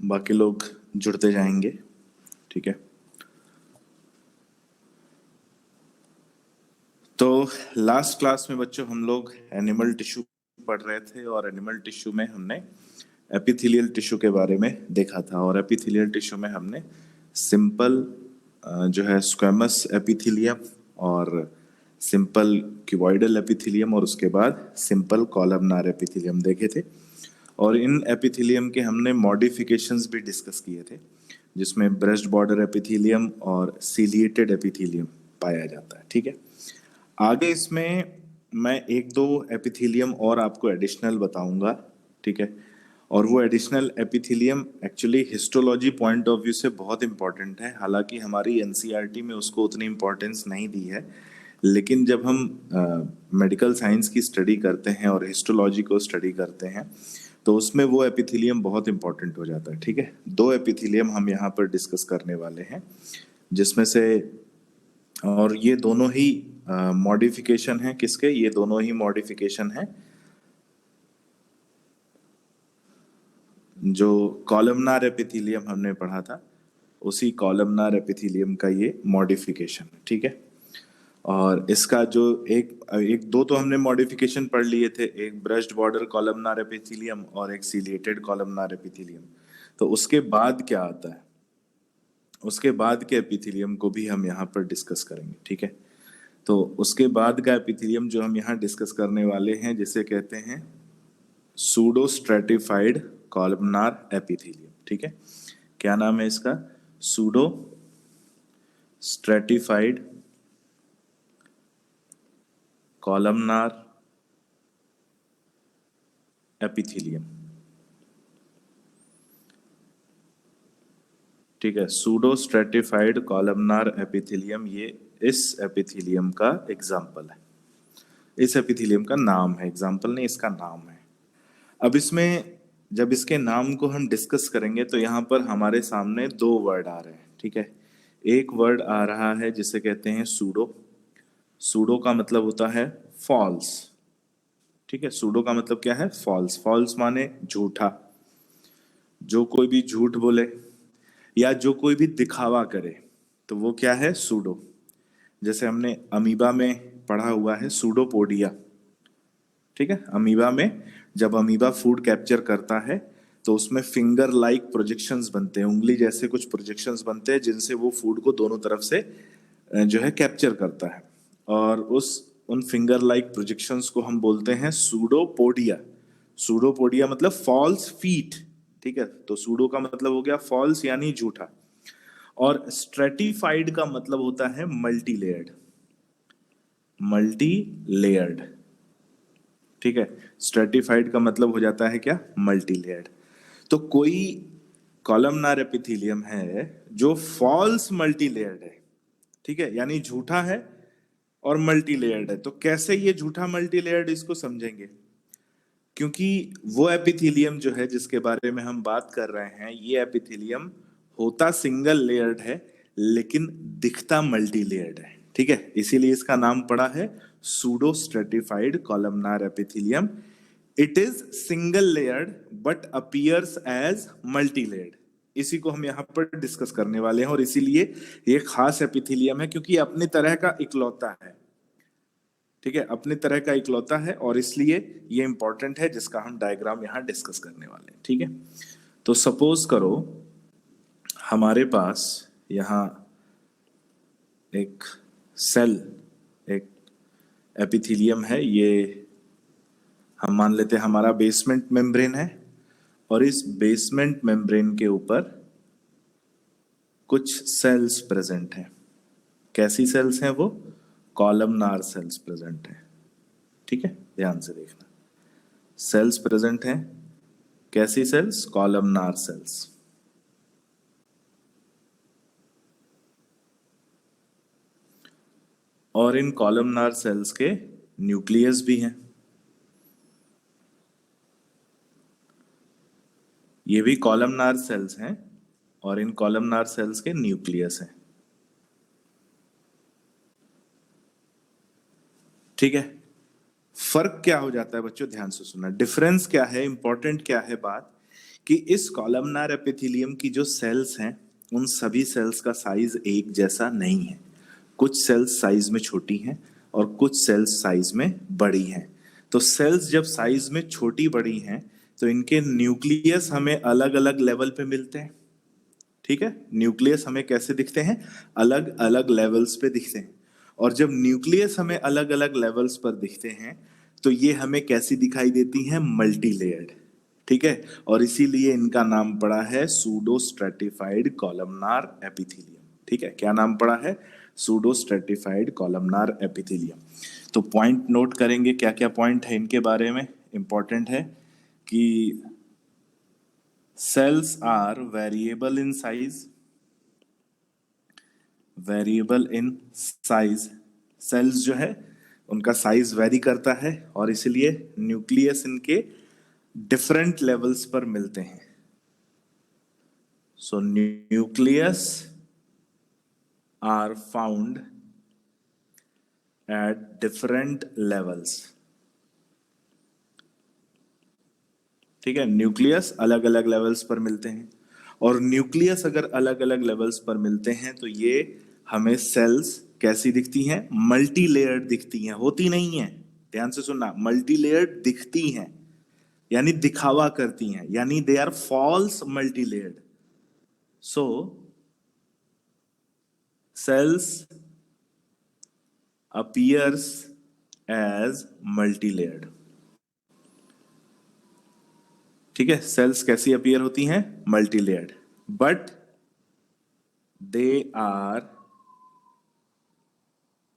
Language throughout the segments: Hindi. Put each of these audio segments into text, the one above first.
बाकी लोग जुड़ते जाएंगे। ठीक है, तो लास्ट क्लास में बच्चों हम लोग एनिमल टिश्यू पढ़ रहे थे और एनिमल टिश्यू में हमने एपिथेलियल टिश्यू के बारे में देखा था। और एपिथेलियल टिश्यू में हमने सिंपल जो है स्क्वेमस एपिथेलियम और सिंपल क्यूबॉइडल एपिथेलियम और उसके बाद सिंपल कॉलमनार एपिथेलियम देखे थे। और इन एपिथेलियम के हमने मॉडिफिकेशंस भी डिस्कस किए थे, जिसमें ब्रेस्ट बॉर्डर एपिथेलियम और सीलिएटेड एपिथेलियम पाया जाता है। ठीक है, आगे इसमें मैं एक दो एपिथेलियम और आपको एडिशनल बताऊंगा। ठीक है, और वो additional epithelium actually histology point of view से बहुत इंपॉर्टेंट है। हालांकि हमारी एनसीईआरटी में उसको उतनी इंपॉर्टेंस नहीं दी है, लेकिन जब हम मेडिकल साइंस की स्टडी करते हैं और हिस्टोलॉजी को स्टडी करते हैं तो उसमें वो एपिथेलियम बहुत इंपॉर्टेंट हो जाता है। ठीक है, दो एपिथेलियम हम यहाँ पर डिस्कस करने वाले हैं, जिसमें से और ये दोनों ही मॉडिफिकेशन है किसके, ये दोनों ही मॉडिफिकेशन है जो कॉलमनार एपिथेलियम हमने पढ़ा था, उसी कॉलमनार एपिथेलियम का ये मॉडिफिकेशन है। ठीक है, और इसका जो एक दो तो हमने मॉडिफिकेशन पढ़ लिए थे, एक ब्रश्ड बॉर्डर कॉलमनार एपिथेलियम और एक सीलिएटेड कॉलमनार एपिथेलियम। तो उसके बाद क्या आता है, उसके बाद के एपिथेलियम को भी हम यहाँ पर डिस्कस करेंगे। ठीक है, तो उसके बाद का एपिथेलियम जो हम यहाँ डिस्कस करने वाले हैं, जिसे कहते हैं सूडो स्ट्रेटिफाइड कॉलमनार एपिथेलियम। ठीक है, क्या नाम है इसका, सूडो स्ट्रेटिफाइड कॉलमनार एपिथेलियम। ठीक है, सूडो स्ट्रेटिफाइड कॉलमनार एपिथेलियम, ये इस एपिथेलियम का एग्जाम्पल है, इस एपिथेलियम का नाम है, एग्जाम्पल नहीं, इसका नाम है। अब इसमें जब इसके नाम को हम डिस्कस करेंगे तो यहाँ पर हमारे सामने दो वर्ड आ रहे हैं। ठीक है, एक वर्ड आ रहा है जिसे कहते हैं सूडो। सूडो का मतलब होता है फॉल्स। ठीक है, सूडो का मतलब क्या है, फॉल्स। फॉल्स माने झूठा, जो कोई भी झूठ बोले या जो कोई भी दिखावा करे तो वो क्या है, सूडो। जैसे हमने अमीबा में पढ़ा हुआ है सूडोपोडिया। ठीक है, अमीबा में जब अमीबा फूड कैप्चर करता है तो उसमें फिंगर लाइक प्रोजेक्शंस बनते हैं, उंगली जैसे कुछ प्रोजेक्शंस बनते हैं जिनसे वो फूड को दोनों तरफ से जो है कैप्चर करता है, और उन फिंगर लाइक प्रोजेक्शंस को हम बोलते हैं सूडोपोडिया। सूडोपोडिया मतलब फॉल्स फीट। ठीक है, तो सूडो का मतलब हो गया फॉल्स यानी झूठा, और स्ट्रेटिफाइड का मतलब होता है मल्टी लेयर्ड। Multi layered. ठीक है, स्ट्रेटिफाइड का मतलब हो जाता है क्या, मल्टी लेयर्ड। तो कोई कॉलमनार एपिथेलियम है जो फॉल्स मल्टी लेयर्ड है। ठीक है, यानी झूठा है और मल्टी लेयर्ड है। तो कैसे ये झूठा मल्टी लेयर्ड, इसको समझेंगे। क्योंकि वो एपिथेलियम जो है जिसके बारे में हम बात कर रहे हैं, ये एपिथेलियम होता सिंगल लेयर्ड है लेकिन दिखता मल्टी लेयर्ड है। ठीक है, इसीलिए इसका नाम पड़ा है pseudo stratified columnar epithelium. It is single layered but appears as multi layered. इसी को हम यहाँ पर डिस्कस करने वाले हैं, और इसीलिए ये खास एपिथेलियम है क्योंकि अपनी तरह का इकलौता है। ठीक है, अपनी तरह का इकलौता है और इसलिए ये इंपॉर्टेंट है, जिसका हम डायग्राम यहाँ डिस्कस करने वाले हैं। ठीक है, तो सपोज करो हमारे पास यहाँ एक सेल, एक एपिथेलियम है, ये हम मान लेते हैं हमारा बेसमेंट मेम्ब्रेन है, और इस बेसमेंट मेम्ब्रेन के ऊपर कुछ सेल्स प्रेजेंट हैं। कैसी सेल्स हैं वो, कॉलमनार सेल्स प्रेजेंट हैं। ठीक है, ध्यान से देखना, सेल्स प्रेजेंट हैं, कैसी सेल्स, कॉलमनार सेल्स। और इन कॉलमनार सेल्स के न्यूक्लियस भी हैं, ये भी कॉलमनार सेल्स हैं और इन कॉलमनार सेल्स के न्यूक्लियस हैं। ठीक है, फर्क क्या हो जाता है बच्चों, ध्यान से सुनना, डिफरेंस क्या है, इंपॉर्टेंट क्या है बात, कि इस कॉलमनार एपिथेलियम की जो सेल्स हैं उन सभी सेल्स का साइज एक जैसा नहीं है। कुछ सेल्स साइज में छोटी हैं और कुछ सेल्स साइज में बड़ी हैं। तो सेल्स जब साइज में छोटी बड़ी हैं तो इनके न्यूक्लियस हमें अलग अलग लेवल पे मिलते हैं। ठीक है, न्यूक्लियस हमें कैसे दिखते हैं? अलग अलग लेवल्स पे दिखते हैं। और जब न्यूक्लियस हमें अलग अलग लेवल्स पर दिखते हैं तो ये हमें कैसी दिखाई देती हैं? Multi layered. ठीक है, और इसीलिए इनका नाम पड़ा है सूडो स्ट्रेटिफाइड कॉलमनार एपिथेलियम। ठीक है, क्या नाम पड़ा है? Pseudo stratified columnar epithelium. तो पॉइंट नोट करेंगे, क्या क्या पॉइंट है इनके बारे में। इंपॉर्टेंट है कि cells are variable in size, variable in size. Cells जो है उनका साइज वेरी करता है और इसलिए न्यूक्लियस इनके डिफरेंट लेवल्स पर मिलते हैं। So nucleus are found at different levels. ठीक है, न्यूक्लियस अलग अलग लेवल्स पर मिलते हैं और न्यूक्लियस अगर अलग अलग लेवल्स पर मिलते हैं तो ये हमें सेल्स कैसी दिखती हैं? मल्टी लेयर्ड दिखती हैं, होती नहीं है। ध्यान से सुनना, मल्टी लेयर्ड दिखती हैं यानी दिखावा करती हैं, यानी they are false multi layered. So cells appears as multi layered. ठीक है, सेल्स कैसी अपीयर होती हैं? Multi layered, but they are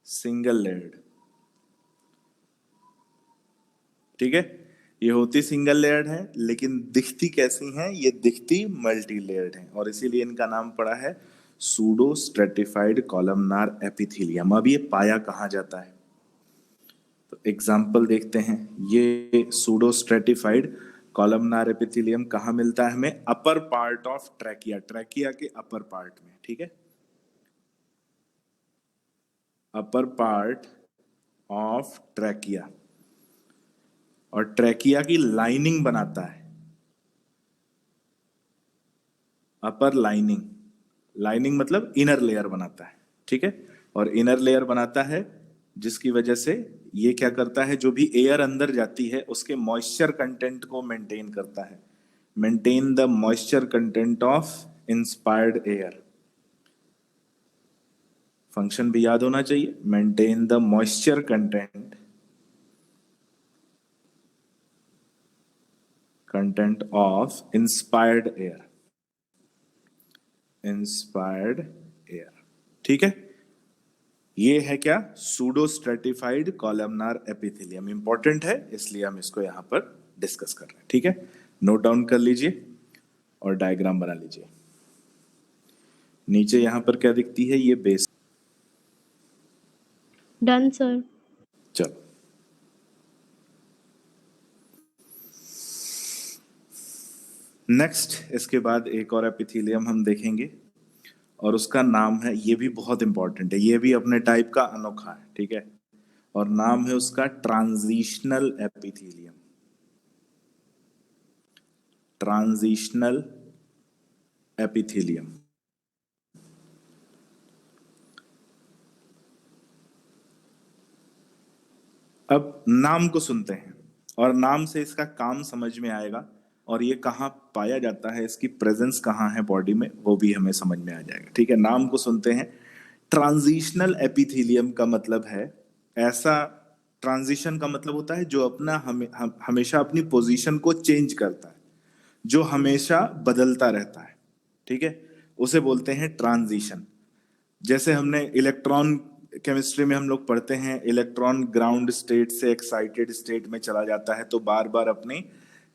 single layered. ठीक है, ये होती सिंगल लेयर्ड है लेकिन दिखती कैसी हैं? ये दिखती मल्टी लेयर्ड है और इसीलिए इनका नाम पड़ा है सूडो स्ट्रेटिफाइड कॉलमनार एपिथेलियम। अब ये पाया कहाँ जाता है? तो एग्जाम्पल देखते हैं। ये सूडो स्ट्रेटिफाइड कॉलमनार एपिथेलियम कहाँ मिलता है हमें? Upper part of trachea, trachea के अपर पार्ट में। ठीक है, अपर पार्ट ऑफ ट्रैकिया, और ट्रैकिया की लाइनिंग बनाता है अपर लाइनिंग। लाइनिंग मतलब इनर लेयर बनाता है। ठीक है, और इनर लेयर बनाता है जिसकी वजह से ये क्या करता है? जो भी एयर अंदर जाती है उसके मॉइस्चर कंटेंट को मेंटेन करता है। Maintain the moisture content of inspired air. Function भी याद होना चाहिए, maintain the moisture content of inspired air. Inspired air. ठीक है, ये है क्या? Pseudo stratified columnar epithelium. Important है इसलिए हम इसको यहां पर डिस्कस कर रहे हैं। ठीक है, नोट डाउन कर लीजिए और डायग्राम बना लीजिए। नीचे यहां पर क्या दिखती है? ये बेस। Done sir. चलो, नेक्स्ट इसके बाद एक और एपिथेलियम हम देखेंगे और उसका नाम है, ये भी बहुत इंपॉर्टेंट है, ये भी अपने टाइप का अनोखा है। ठीक है, और नाम है उसका ट्रांजिशनल एपिथेलियम। Transitional epithelium. अब नाम को सुनते हैं और नाम से इसका काम समझ में आएगा और ये कहाँ पाया जाता है, इसकी प्रेजेंस कहाँ है बॉडी में, वो भी हमें समझ में आ जाएगा। ठीक है, नाम को सुनते हैं। ट्रांजिशनल एपिथेलियम का मतलब है ऐसा, ट्रांजिशन का मतलब होता है जो अपना हमेशा अपनी पोजीशन को चेंज करता है, जो हमेशा बदलता रहता है। ठीक है, उसे बोलते हैं ट्रांजिशन। जैसे हमने इलेक्ट्रॉन केमिस्ट्री में हम लोग पढ़ते हैं, इलेक्ट्रॉन ग्राउंड स्टेट से एक्साइटेड स्टेट में चला जाता है तो बार बार अपनी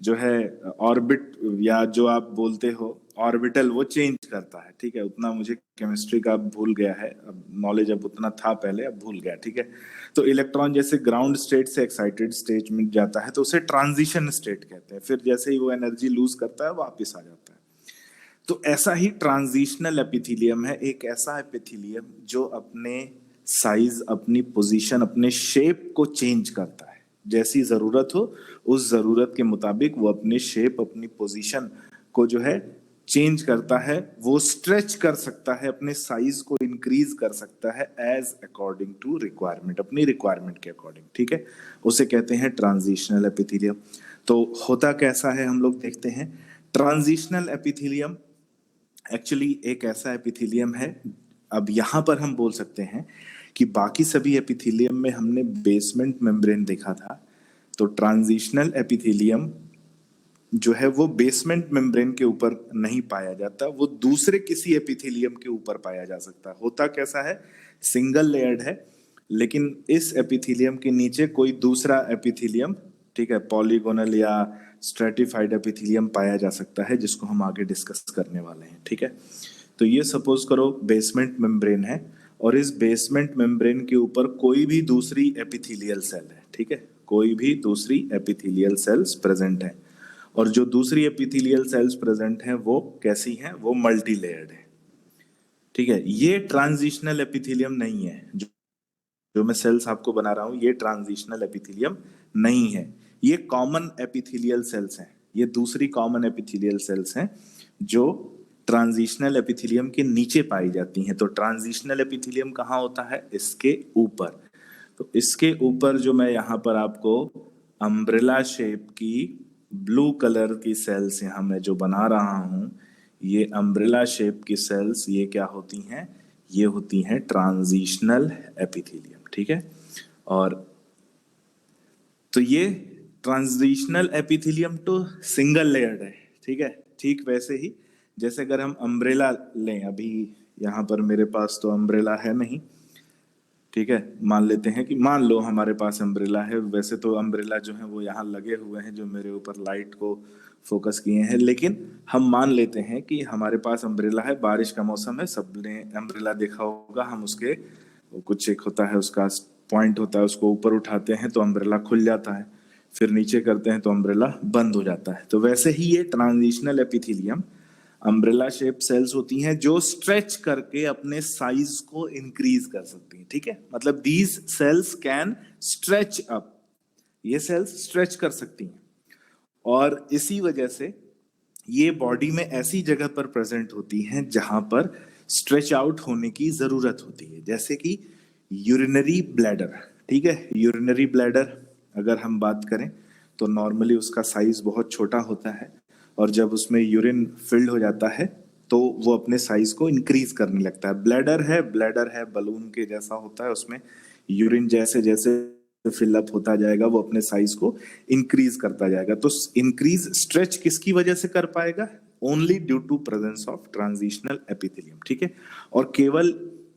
जो है ऑर्बिट, या जो आप बोलते हो ऑर्बिटल, वो चेंज करता है। ठीक है, उतना मुझे केमिस्ट्री का भूल गया है, अब नॉलेज अब उतना था पहले, अब भूल गया। ठीक है, तो इलेक्ट्रॉन जैसे ग्राउंड स्टेट से एक्साइटेड स्टेट में जाता है तो उसे ट्रांजिशन स्टेट कहते हैं। फिर जैसे ही वो एनर्जी लूज करता है वापिस आ जाता है। तो ऐसा ही ट्रांजिशनल एपिथेलियम है, एक ऐसा एपिथेलियम जो अपने साइज, अपनी पोजीशन, अपने शेप को चेंज करता है। जैसी जरूरत हो उस जरूरत के मुताबिक वो अपनी शेप, अपनी पोजीशन को जो है चेंज करता है, वो स्ट्रेच कर सकता है, अपने साइज को इंक्रीज कर सकता है एज अकॉर्डिंग टू रिक्वायरमेंट, अपनी रिक्वायरमेंट के अकॉर्डिंग, ठीक है। उसे कहते हैं ट्रांजिशनल एपिथेलियम। तो होता कैसा है हम लोग देखते हैं। ट्रांजिशनल एपिथेलियम एक्चुअली एक ऐसा एपिथेलियम है, अब यहां पर हम बोल सकते हैं कि बाकी सभी एपिथेलियम में हमने बेसमेंट मेम्ब्रेन देखा था, तो ट्रांजिशनल एपिथेलियम जो है वो बेसमेंट मेम्ब्रेन के ऊपर नहीं पाया जाता, वो दूसरे किसी एपिथेलियम के ऊपर पाया जा सकता है। होता कैसा है, सिंगल लेयर्ड है, लेकिन इस एपिथेलियम के नीचे कोई दूसरा एपिथेलियम, ठीक है, पॉलीगोनल या स्ट्रेटिफाइड एपिथेलियम पाया जा सकता है, जिसको हम आगे डिस्कस करने वाले हैं, ठीक है। तो ये सपोज करो बेसमेंट मेम्ब्रेन है, और इस बेसमेंट मेम्ब्रेन के ऊपर कोई भी दूसरी एपिथेलियल सेल है, ठीक है, कोई भी दूसरी एपिथेलियल सेल्स प्रेजेंट है, और जो दूसरी एपिथेलियल सेल्स प्रेजेंट हैं वो कैसी हैं, वो मल्टी लेयर्ड है, ठीक है। ये ट्रांजिशनल एपिथेलियम नहीं है, जो मैं सेल्स आपको बना रहा हूं, ये ट्रांजिशनल एपिथेलियम नहीं है, ये कॉमन एपिथेलियल सेल्स हैं, ये दूसरी कॉमन एपिथेलियल सेल्स हैं जो ट्रांजिशनल एपिथेलियम के नीचे पाई जाती हैं। तो ट्रांजिशनल एपिथेलियम कहाँ होता है, इसके ऊपर। तो इसके ऊपर जो मैं यहाँ पर आपको अम्ब्रेला शेप की ब्लू कलर की सेल्स यहाँ मैं जो बना रहा हूं, ये अम्ब्रेला शेप की सेल्स, ये क्या होती हैं, ये होती हैं ट्रांजिशनल एपिथेलियम, ठीक है। और तो ये ट्रांजिशनल एपिथेलियम तो सिंगल लेयर्ड है, ठीक है। ठीक वैसे ही जैसे अगर हम अम्ब्रेला लें, अभी यहाँ पर मेरे पास तो अम्ब्रेला है नहीं, ठीक है, मान लेते हैं कि मान लो हमारे पास अम्ब्रेला है, वैसे तो अम्ब्रेला जो है वो यहाँ लगे हुए हैं जो मेरे ऊपर लाइट को फोकस किए हैं, लेकिन हम मान लेते हैं कि हमारे पास अम्ब्रेला है, बारिश का मौसम है, सबने अम्ब्रेला देखा होगा, हम उसके कुछ एक होता है उसका पॉइंट होता है, उसको ऊपर उठाते हैं तो अम्ब्रेला खुल जाता है, फिर नीचे करते हैं तो अम्ब्रेला बंद हो जाता है। तो वैसे ही ये transitional epithelium umbrella shape cells होती हैं जो स्ट्रेच करके अपने साइज को इंक्रीज कर सकती हैं, ठीक है। मतलब these cells can stretch up, ये सेल्स स्ट्रेच कर सकती हैं, और इसी वजह से ये बॉडी में ऐसी जगह पर प्रेजेंट होती हैं जहां पर स्ट्रेच आउट होने की जरूरत होती है, जैसे कि यूरिनरी ब्लैडर, ठीक है। यूरिनरी ब्लैडर अगर हम बात करें तो नॉर्मली उसका साइज बहुत छोटा होता है, और जब उसमें यूरिन फिल्ड हो जाता है तो वो अपने साइज को इंक्रीज करने लगता है। ब्लैडर है बलून के जैसा होता है, उसमें यूरिन जैसे जैसे फिलअप होता जाएगा वो अपने साइज को इंक्रीज करता जाएगा। तो इंक्रीज स्ट्रेच किसकी वजह से कर पाएगा, only due to presence of transitional epithelium, ठीक है। और केवल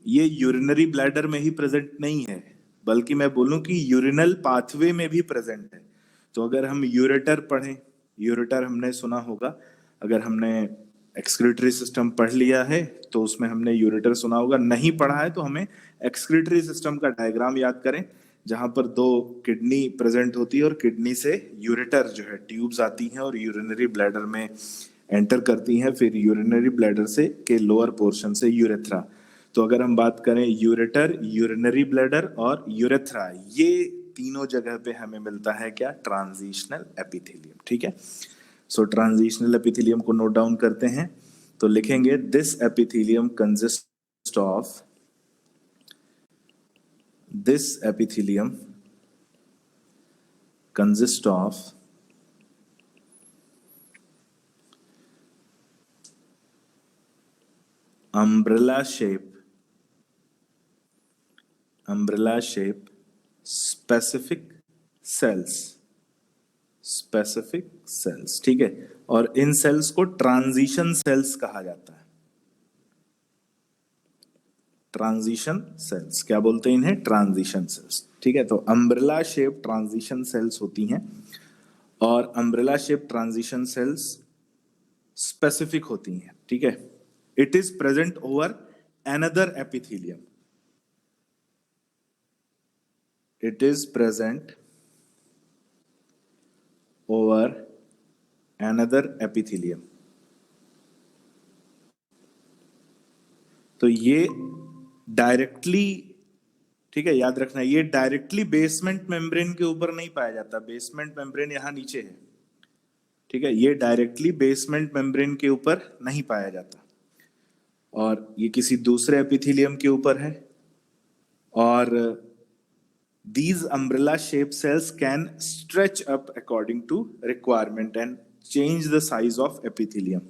ये यूरिनरी ब्लैडर में ही प्रेजेंट नहीं है, बल्कि मैं बोलूं कि यूरिनल पाथवे में भी प्रेजेंट है। तो अगर हम यूरेटर पढ़ें, यूरेटर हमने सुना होगा, अगर हमने एक्सक्रीटरी सिस्टम पढ़ लिया है तो उसमें हमने यूरेटर सुना होगा, नहीं पढ़ा है तो हमें एक्सक्रीटरी सिस्टम का डायग्राम याद करें, जहां पर दो किडनी प्रेजेंट होती है और किडनी से यूरेटर जो है ट्यूब्स आती हैं और यूरिनरी ब्लैडर में एंटर करती हैं, फिर यूरिनरी ब्लैडर से के लोअर पोर्शन से यूरेथ्रा। तो अगर हम बात करें यूरेटर, यूरिनरी ब्लैडर और यूरेथ्रा, ये तीनों जगह पे हमें मिलता है क्या, ट्रांजिशनल एपिथेलियम, ठीक है। सो ट्रांजिशनल एपिथेलियम को नोट डाउन करते हैं, तो लिखेंगे this epithelium consist of, this epithelium consists of umbrella shape specific cells, ठीक है। और इन सेल्स को ट्रांजिशन सेल्स कहा जाता है, ट्रांजिशन सेल्स क्या बोलते हैं इन्हें, ट्रांजिशन सेल्स, ठीक है। तो अम्ब्रेला शेप ट्रांजिशन सेल्स होती हैं, और umbrella shape transition cells specific होती हैं, ठीक है। It is present over another epithelium, it is present over another epithelium. तो ये डायरेक्टली, ठीक है, याद रखना, ये डायरेक्टली बेसमेंट मेम्ब्रेन के ऊपर नहीं पाया जाता, बेसमेंट मेम्ब्रेन यहां नीचे है, ठीक है, ये डायरेक्टली बेसमेंट मेम्ब्रेन के ऊपर नहीं पाया जाता, और ये किसी दूसरे एपिथेलियम के ऊपर है। और these umbrella shaped cells can stretch up according to requirement and change the size of epithelium.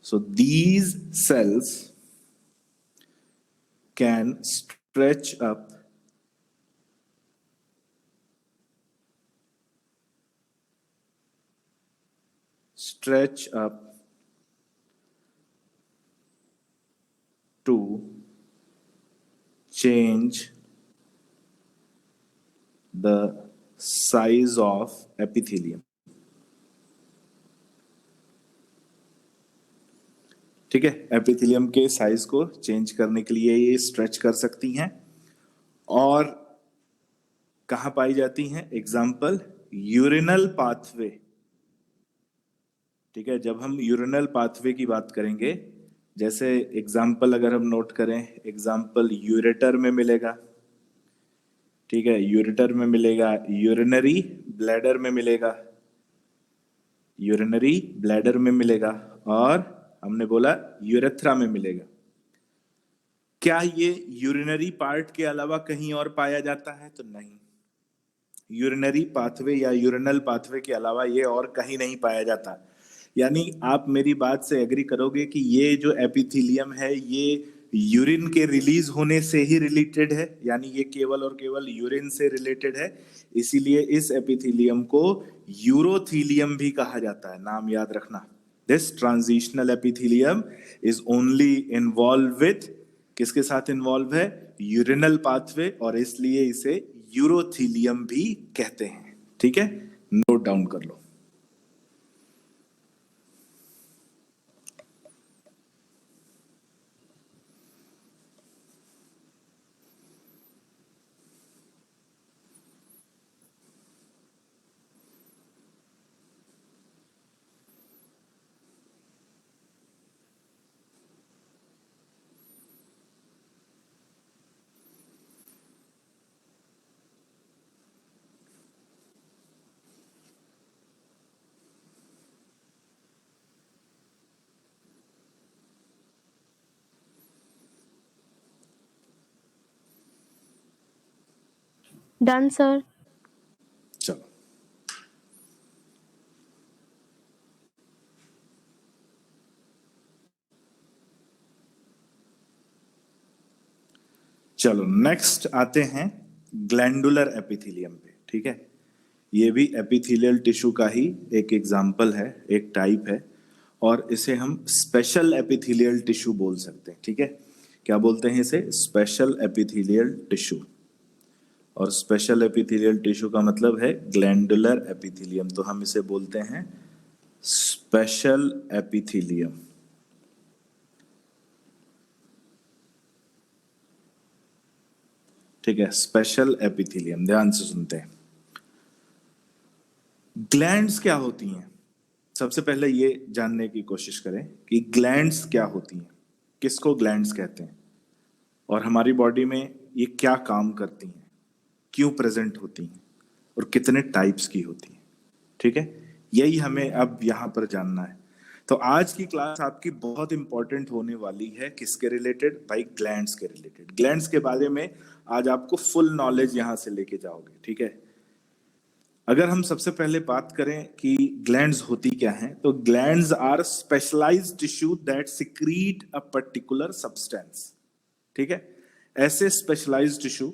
So these cells can stretch up to change the size of epithelium. ठीक है, एपिथेलियम के साइज को चेंज करने के लिए ये स्ट्रेच कर सकती हैं। और कहाँ पाई जाती हैं? Example, urinal pathway. ठीक है, जब हम यूरिनल पाथवे की बात करेंगे, जैसे एग्जाम्पल अगर हम नोट करें, एग्जाम्पल यूरेटर में मिलेगा, ठीक है, यूरेटर में मिलेगा, यूरिनरी ब्लैडर में मिलेगा, यूरिनरी ब्लैडर में मिलेगा, और हमने बोला यूरेथ्रा में मिलेगा। क्या ये यूरिनरी पार्ट के अलावा कहीं और पाया जाता है? तो नहीं, यूरिनरी पाथवे या यूरिनल पाथवे के अलावा ये और कहीं नहीं पाया जाता। यानी आप मेरी बात से एग्री करोगे कि ये जो एपिथेलियम है ये यूरिन के रिलीज होने से ही रिलेटेड है, यानी ये केवल और केवल यूरिन से रिलेटेड है। इसीलिए इस एपिथेलियम को यूरोथीलियम भी कहा जाता है, नाम याद रखना। This transitional epithelium is only involve with, किसके साथ इन्वॉल्व है? यूरिनल पाथवे, और इसलिए इसे यूरोथीलियम भी कहते हैं। ठीक है, नोट डाउन कर लो। Done sir. चलो चलो नेक्स्ट आते हैं ग्लैंडुलर एपिथेलियम पे। ठीक है, ये भी एपिथेलियल टिश्यू का ही एक एग्जाम्पल है, एक टाइप है, और इसे हम स्पेशल एपिथेलियल टिश्यू बोल सकते हैं। ठीक है, क्या बोलते हैं इसे? Special epithelial tissue. और स्पेशल एपिथेलियल टिश्यू का मतलब है ग्लैंडुलर एपिथेलियम, तो हम इसे बोलते हैं स्पेशल एपिथेलियम। ठीक है, स्पेशल एपिथेलियम। ध्यान से सुनते हैं। ग्लैंड्स क्या होती हैं? सबसे पहले ये जानने की कोशिश करें कि ग्लैंड्स क्या होती हैं, किसको ग्लैंड्स कहते हैं, और हमारी बॉडी में ये क्या काम करती हैं, क्यों प्रेजेंट होती हैं, और कितने टाइप्स की होती हैं। ठीक है, यही हमें अब यहां पर जानना है। तो आज की क्लास आपकी बहुत इंपॉर्टेंट होने वाली है। किसके रिलेटेड? भाई ग्लैंड्स के रिलेटेड। ग्लैंड्स के बारे में आज आपको फुल नॉलेज यहां से लेके जाओगे। ठीक है, अगर हम सबसे पहले बात करें कि ग्लैंड्स होती क्या हैं, तो glands are specialised tissue that secrete a particular substance. ठीक है, ऐसे स्पेशलाइज्ड टिश्यू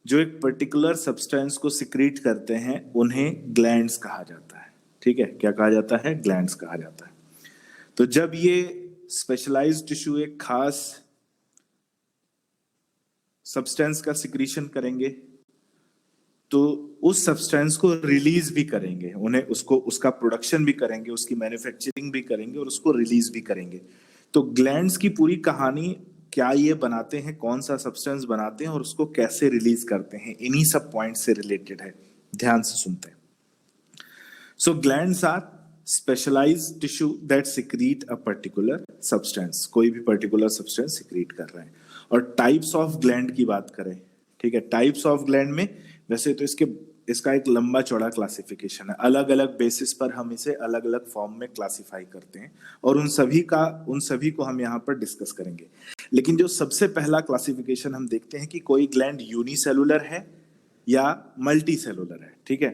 जो एक पर्टिकुलर सब्सटेंस को सिक्रीट करते हैं उन्हें ग्लैंड्स कहा जाता है। ठीक है, क्या कहा जाता है? ग्लैंड्स कहा जाता है। तो जब ये स्पेशलाइज्ड टिश्यू एक खास सब्सटेंस का सिक्रीशन करेंगे तो उस सब्सटेंस को रिलीज भी करेंगे, उन्हें उसको उसका प्रोडक्शन भी करेंगे, उसकी मैन्युफैक्चरिंग भी करेंगे और उसको रिलीज भी करेंगे। तो ग्लैंड्स की पूरी कहानी, क्या ये बनाते हैं, कौन सा सब्सटेंस बनाते हैं और उसको कैसे रिलीज करते हैं, इन्हीं सब पॉइंट से रिलेटेड है। ध्यान से सुनते हैं। So glands are specialised tissue that secrete a particular substance, कोई भी पर्टिकुलर सब्सटेंस सिक्रीट कर रहे हैं। और टाइप्स ऑफ ग्लैंड की बात करें, ठीक है, टाइप्स ऑफ ग्लैंड में वैसे तो इसके इसका एक लंबा चौड़ा क्लासिफिकेशन है, अलग अलग बेसिस पर हम इसे अलग अलग फॉर्म में क्लासिफाई करते हैं और उन सभी को हम यहाँ पर डिस्कस करेंगे। लेकिन जो सबसे पहला क्लासिफिकेशन हम देखते हैं कि कोई ग्लैंड यूनिसेलुलर है या मल्टी सेलुलर है। ठीक है,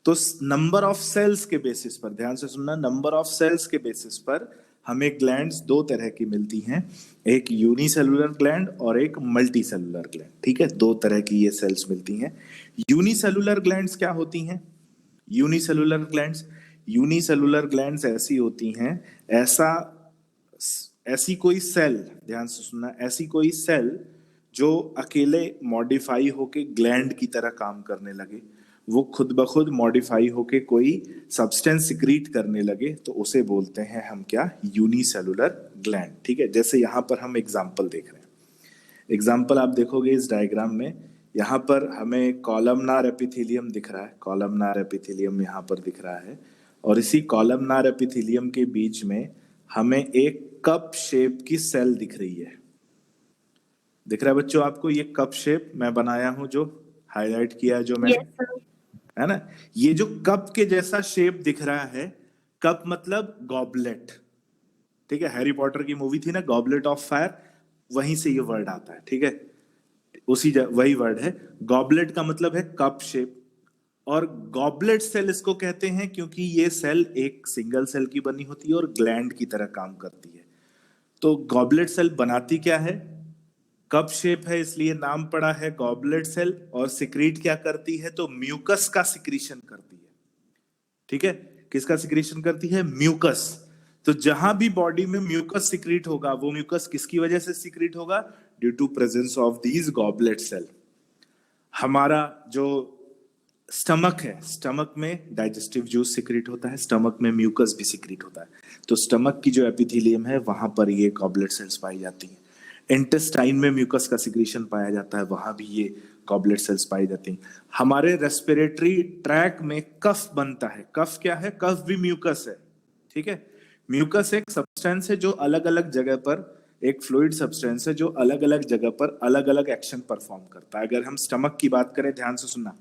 तो नंबर ऑफ सेल्स के बेसिस पर, ध्यान से सुनना, नंबर ऑफ सेल्स के बेसिस पर हमें ग्लैंड्स दो तरह की मिलती हैं, एक यूनिसेलुलर ग्लैंड और एक मल्टी सेलुलर ग्लैंड। ठीक है, दो तरह की ये सेल्स मिलती हैं। यूनिसेलुलर ग्लैंड्स क्या होती हैं? यूनिसेलुलर ग्लैंड्स ऐसी होती हैं, ऐसी कोई सेल, ध्यान से सुनना, ऐसी कोई सेल जो अकेले मॉडिफाई होके ग्लैंड की तरह काम करने लगे, वो खुद ब खुद मॉडिफाई होके कोई सब्सटेंस सिक्रीट करने लगे, तो उसे बोलते हैं हम क्या? Unicellular gland. ठीक है, जैसे यहाँ पर हम एग्जाम्पल देख रहे हैं। एग्जाम्पल आप देखोगे इस डायग्राम में, यहाँ पर हमें कॉलमनार एपिथेलियम दिख रहा है, कॉलमनार एपिथेलियम यहाँ पर दिख रहा है, और इसी कॉलमनार एपिथेलियम के बीच में हमें एक कप शेप की सेल दिख रही है। दिख रहा है बच्चों आपको? ये कप शेप मैं बनाया हूं, जो हाईलाइट किया है जो मैंने, Yes, sir. है ना? ये जो कप के जैसा शेप दिख रहा है, कप मतलब गॉबलेट। ठीक है, हैरी पॉटर की मूवी थी ना गॉबलेट ऑफ फायर, वहीं से ये वर्ड आता है। ठीक है, वही वर्ड है। गॉबलेट का मतलब है कप शेप, और गॉबलेट सेल इसको कहते हैं क्योंकि ये सेल एक सिंगल सेल की बनी होती है और ग्लैंड की तरह काम करती है। तो गॉबलेट सेल बनाती क्या है? कप शेप है, इसलिए नाम पड़ा है गॉबलेट सेल। और सिक्रीट क्या करती है? तो म्यूकस का सिक्रीशन करती है। ठीक है, किसका सिक्रीशन करती है? म्यूकस। तो जहां भी बॉडी में म्यूकस सिक्रीट होगा, वो म्यूकस किसकी वजह से सिक्रीट होगा? Due to presence of these goblet cell. हमारा जो स्टमक है, स्टमक में डाइजेस्टिव जूस सिक्रीट होता है, स्टमक में म्यूकस भी सिक्रीट होता है। तो स्टमक की जो एपिथेलियम है, वहां पर ये गॉबलेट सेल्स पाई जाती हैं। इंटेस्टाइन में म्यूकस का सिक्रीशन पाया जाता है, वहां भी ये गॉबलेट सेल्स पाई जाती हैं। हमारे रेस्पिरेटरी ट्रैक में कफ बनता है। कफ क्या है? कफ भी म्यूकस है। ठीक है, म्यूकस एक सब्सटेंस है जो अलग अलग जगह पर, एक फ्लूइड सब्सटेंस है जो अलग अलग जगह पर अलग अलग एक्शन परफॉर्म करता है। अगर हम स्टमक की बात करें, ध्यान से सुनना,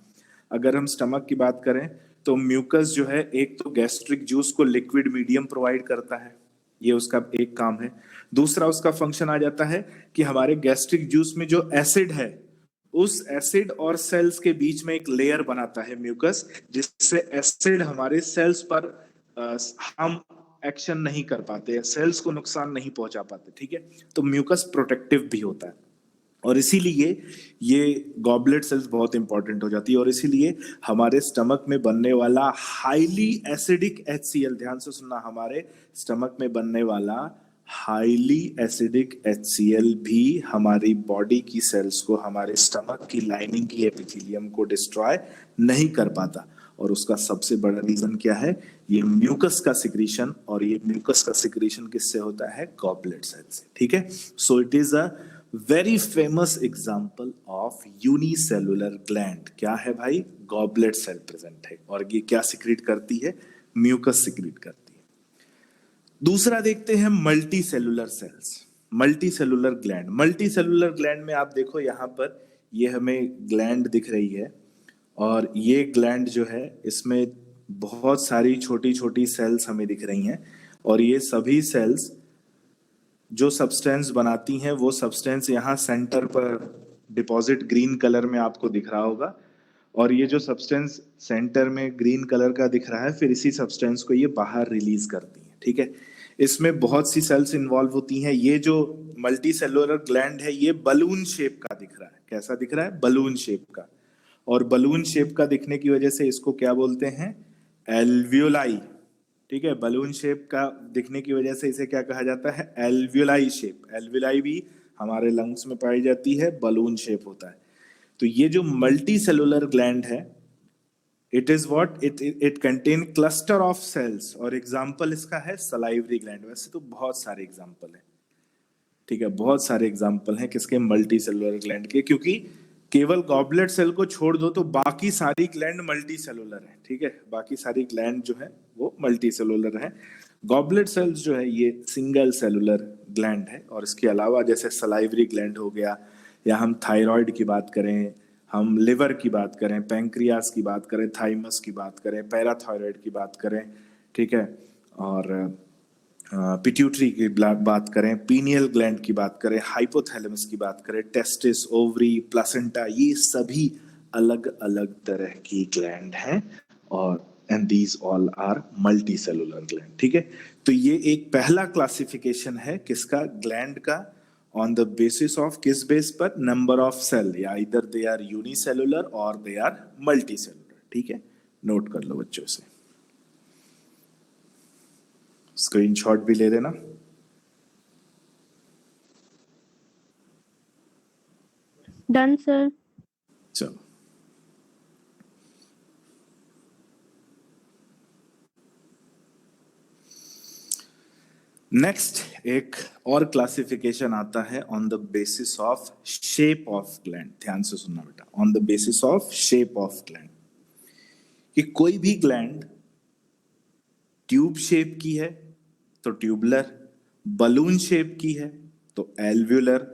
अगर हम स्टमक की बात करें तो म्यूकस जो है, एक तो गैस्ट्रिक जूस को लिक्विड मीडियम प्रोवाइड करता है, ये उसका एक काम है। दूसरा उसका फंक्शन आ जाता है कि हमारे गैस्ट्रिक जूस में जो एसिड है, उस एसिड और सेल्स के बीच में एक लेयर बनाता है म्यूकस, जिससे एसिड हमारे सेल्स पर हार्म एक्शन नहीं कर पाते, सेल्स को नुकसान नहीं पहुंचा पाते। ठीक है, तो म्यूकस प्रोटेक्टिव भी होता है, और इसीलिए ये गॉबलेट सेल्स बहुत इंपॉर्टेंट हो जाती है। और इसीलिए हमारे स्टमक में बनने वाला हाईली एसिडिक HCl, ध्यान से सुनना, हमारे स्टमक में बनने वाला हाईली एसिडिक HCl भी हमारी बॉडी की सेल्स को, हमारे स्टमक की लाइनिंग की एपिथेलियम को डिस्ट्रॉय नहीं कर पाता। और उसका सबसे बड़ा रीजन क्या है? ये म्यूकस का सिक्रीशन, और ये म्यूकस का सिक्रीशन किससे होता है? गॉबलेट सेल से। ठीक है, so it is a very famous example of unicellular gland. क्या है भाई? गॉबलेट सेल प्रेजेंट है, और ये क्या सिक्रीट करती है? म्यूकस सिक्रीट करती है। दूसरा देखते हैं multi cellular cells, multi cellular gland. Multi cellular gland में आप देखो, यहाँ पर ये हमें ग्लैंड दिख रही है, और ये ग्लैंड जो है, इसमें बहुत सारी छोटी छोटी सेल्स हमें दिख रही हैं, और ये सभी सेल्स जो सब्सटेंस बनाती हैं, वो सब्सटेंस यहाँ सेंटर पर डिपॉजिट ग्रीन कलर में आपको दिख रहा होगा, और ये जो सब्सटेंस सेंटर में ग्रीन कलर का दिख रहा है, फिर इसी सब्सटेंस को ये बाहर रिलीज करती है। ठीक है, इसमें बहुत सी सेल्स इन्वॉल्व होती हैं। ये जो मल्टी सेलुलर ग्लैंड है, ये बलून शेप का दिख रहा है। कैसा दिख रहा है? बलून शेप का। और बलून शेप का दिखने की वजह से इसको क्या बोलते हैं? एल्वियोलाई। ठीक है, बलून शेप का दिखने की वजह से इसे क्या कहा जाता है? Alveoli shape. एल्वियोलाई भी हमारे लंग्स में पाई जाती है, बलून शेप होता है। तो ये जो मल्टी सेलुलर ग्लैंड है, it is what, it contain cluster of cells, और एग्जांपल इसका है सलाइवरी ग्लैंड। वैसे तो बहुत सारे एग्जांपल है, ठीक है, बहुत सारे एग्जांपल हैं किसके? मल्टी सेलुलर ग्लैंड के, क्योंकि केवल गॉबलेट सेल को छोड़ दो तो बाकी सारी ग्लैंड मल्टी सेलुलर है। ठीक है, बाकी सारी ग्लैंड जो है वो मल्टी सेलुलर है। गॉबलेट सेल्स जो है ये सिंगल सेलुलर ग्लैंड है। और इसके अलावा जैसे सलाइवरी ग्लैंड हो गया, या हम थायराइड की बात करें, हम लिवर की बात करें, पैंक्रियास की बात करें, थाइमस की बात करें, पैराथायराइड की बात करें, ठीक है, और पिट्यूटरी की बात करें, पीनियल ग्लैंड की बात करें, हाइपोथैलेमस की बात करें, टेस्टिस, ओवरी, प्लासेंटा, ये सभी अलग अलग तरह की ग्लैंड हैं और and these all are multi cellular gland, ठीक है। तो ये एक पहला क्लासिफिकेशन है किसका, ग्लैंड का, ऑन द बेसिस ऑफ किस बेस पर, नंबर ऑफ सेल, या इधर दे आर यूनिसेलुलर और दे आर मल्टी सेलुलर, ठीक है। नोट कर लो बच्चों से, स्क्रीनशॉट भी ले लेना। Done, sir. चलो, नेक्स्ट एक और क्लासिफिकेशन आता है on the basis of shape of gland. ध्यान से सुनना बेटा, on the basis of shape of gland, कि कोई भी ग्लैंड ट्यूब शेप की है तो ट्यूबुलर, बलून शेप की है तो एल्व्यूलर,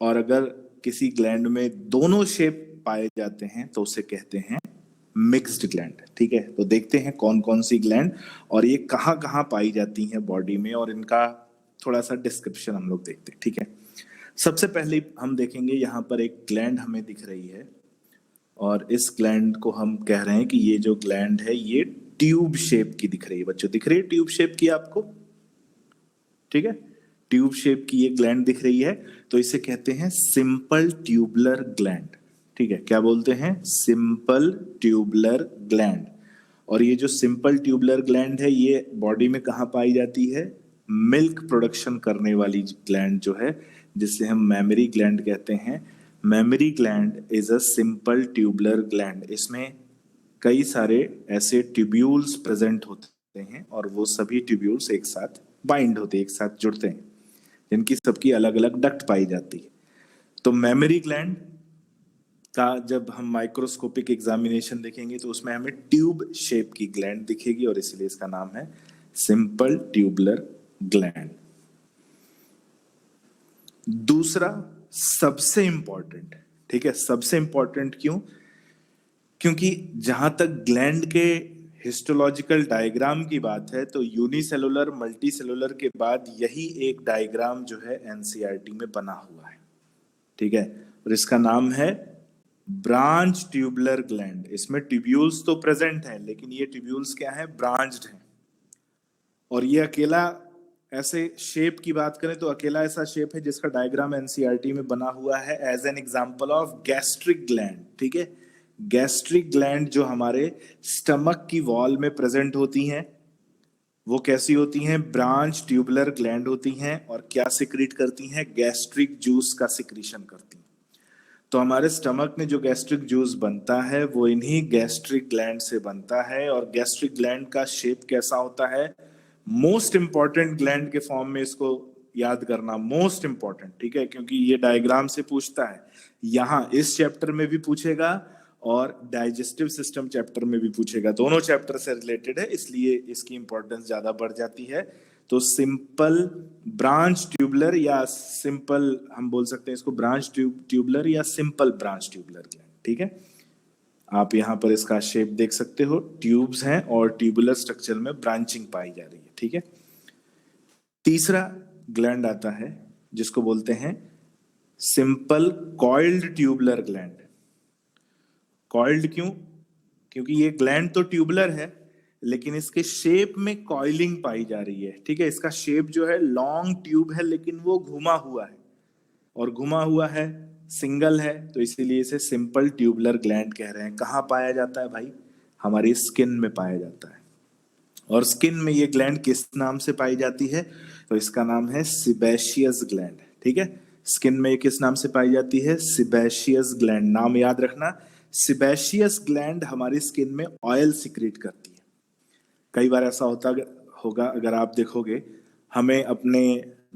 और अगर किसी ग्लैंड में दोनों शेप पाए जाते हैं तो उसे कहते हैं मिक्स्ड ग्लैंड, ठीक है। तो देखते हैं कौन कौन सी ग्लैंड और ये कहाँ कहाँ पाई जाती हैं बॉडी में, और इनका थोड़ा सा डिस्क्रिप्शन हम लोग देखते हैं, ठीक है। सबसे पहले हम देखेंगे, यहाँ पर एक ग्लैंड हमें दिख रही है और इस ग्लैंड को हम कह रहे हैं कि ये जो ग्लैंड है ये ट्यूब शेप की दिख रही है। बच्चों दिख रही है ट्यूब शेप की आपको, ठीक है, ट्यूब शेप की ये ग्लैंड दिख रही है, तो इसे कहते हैं सिंपल ट्यूबुलर ग्लैंड, ठीक है। क्या बोलते हैं, सिंपल ट्यूबुलर ग्लैंड। और ये जो सिंपल ट्यूबुलर ग्लैंड है ये बॉडी में कहाँ पाई जाती है, मिल्क प्रोडक्शन करने वाली ग्लैंड जो है, जिसे हम मैमरी ग्लैंड कहते हैं। Mammary gland is a simple tubular gland. इसमें कई सारे ऐसे ट्यूब्यूल्स प्रेजेंट होते हैं और वो सभी ट्यूब्यूल्स एक साथ बाइंड होते हैं, एक साथ जुड़ते हैं, जिनकी सबकी अलग अलग डक्ट पाई जाती है। तो मेमरी ग्लैंड का जब हम माइक्रोस्कोपिक एग्जामिनेशन देखेंगे तो उसमें हमें ट्यूब शेप की ग्लैंड दिखेगी और इसलिए इसका नाम है सिंपल ट्यूबुलर ग्लैंड। दूसरा सबसे इंपॉर्टेंट, ठीक है, सबसे इंपॉर्टेंट क्यों, क्योंकि जहां तक ग्लैंड के हिस्टोलॉजिकल डायग्राम की बात है तो यूनिसेलुलर मल्टी सेलुलर के बाद यही एक डायग्राम जो है एनसीईआरटी में बना हुआ है, ठीक है, और इसका नाम है ब्रांच ट्यूबुलर ग्लैंड। इसमें ट्यूब्यूल्स तो प्रेजेंट हैं लेकिन ये ट्यूब्यूल्स क्या है, ब्रांच्ड हैं। और ये अकेला ऐसे शेप की बात करें तो अकेला ऐसा शेप है जिसका डायग्राम एनसीईआरटी में बना हुआ है as an example of gastric gland, ठीक है। गैस्ट्रिक ग्लैंड जो हमारे स्टमक की वॉल में प्रेजेंट होती हैं वो कैसी होती हैं, ब्रांच ट्यूबुलर ग्लैंड होती हैं और क्या सिक्रीट करती हैं, गैस्ट्रिक जूस का सिक्रीशन करती हैं। तो हमारे स्टमक में जो गैस्ट्रिक जूस बनता है वो इन्हीं गैस्ट्रिक ग्लैंड से बनता है। और गैस्ट्रिक ग्लैंड का शेप कैसा होता है, मोस्ट इंपॉर्टेंट ग्लैंड के फॉर्म में इसको याद करना, मोस्ट इंपॉर्टेंट, ठीक है, क्योंकि ये डायग्राम से पूछता है, यहां इस चैप्टर में भी पूछेगा और डाइजेस्टिव सिस्टम चैप्टर में भी पूछेगा, दोनों चैप्टर से रिलेटेड है इसलिए इसकी इंपॉर्टेंस ज्यादा बढ़ जाती है। तो सिंपल ब्रांच ट्यूबुलर या सिंपल, हम बोल सकते हैं इसको ब्रांच ट्यूबुलर या सिंपल ब्रांच ट्यूबुलर ग्लैंड, ठीक है। आप यहां पर इसका शेप देख सकते हो, ट्यूब्स हैं और ट्यूबुलर स्ट्रक्चर में ब्रांचिंग पाई जा रही है, ठीक है। तीसरा ग्लैंड आता है जिसको बोलते हैं simple coiled tubular gland. Coiled क्यों, क्योंकि ये ग्लैंड तो ट्यूबुलर है लेकिन इसके शेप में कॉइलिंग पाई जा रही है, ठीक है। इसका शेप जो है लॉन्ग ट्यूब है लेकिन वो घुमा हुआ है, और घुमा हुआ है, सिंगल है, तो इसीलिए इसे सिंपल ट्यूबुलर ग्लैंड कह रहे हैं। कहाँ पाया जाता है भाई, हमारी स्किन में पाया जाता है। और स्किन में ये ग्लैंड किस नाम से पाई जाती है, तो इसका नाम है सिबेशियस ग्लैंड, ठीक है। स्किन में ये किस नाम से पाई जाती है, सिबेशियस ग्लैंड, नाम याद रखना। सिबेशियस ग्लैंड हमारी स्किन में ऑयल सिक्रीट करती है। कई बार ऐसा होता होगा, अगर आप देखोगे हमें अपने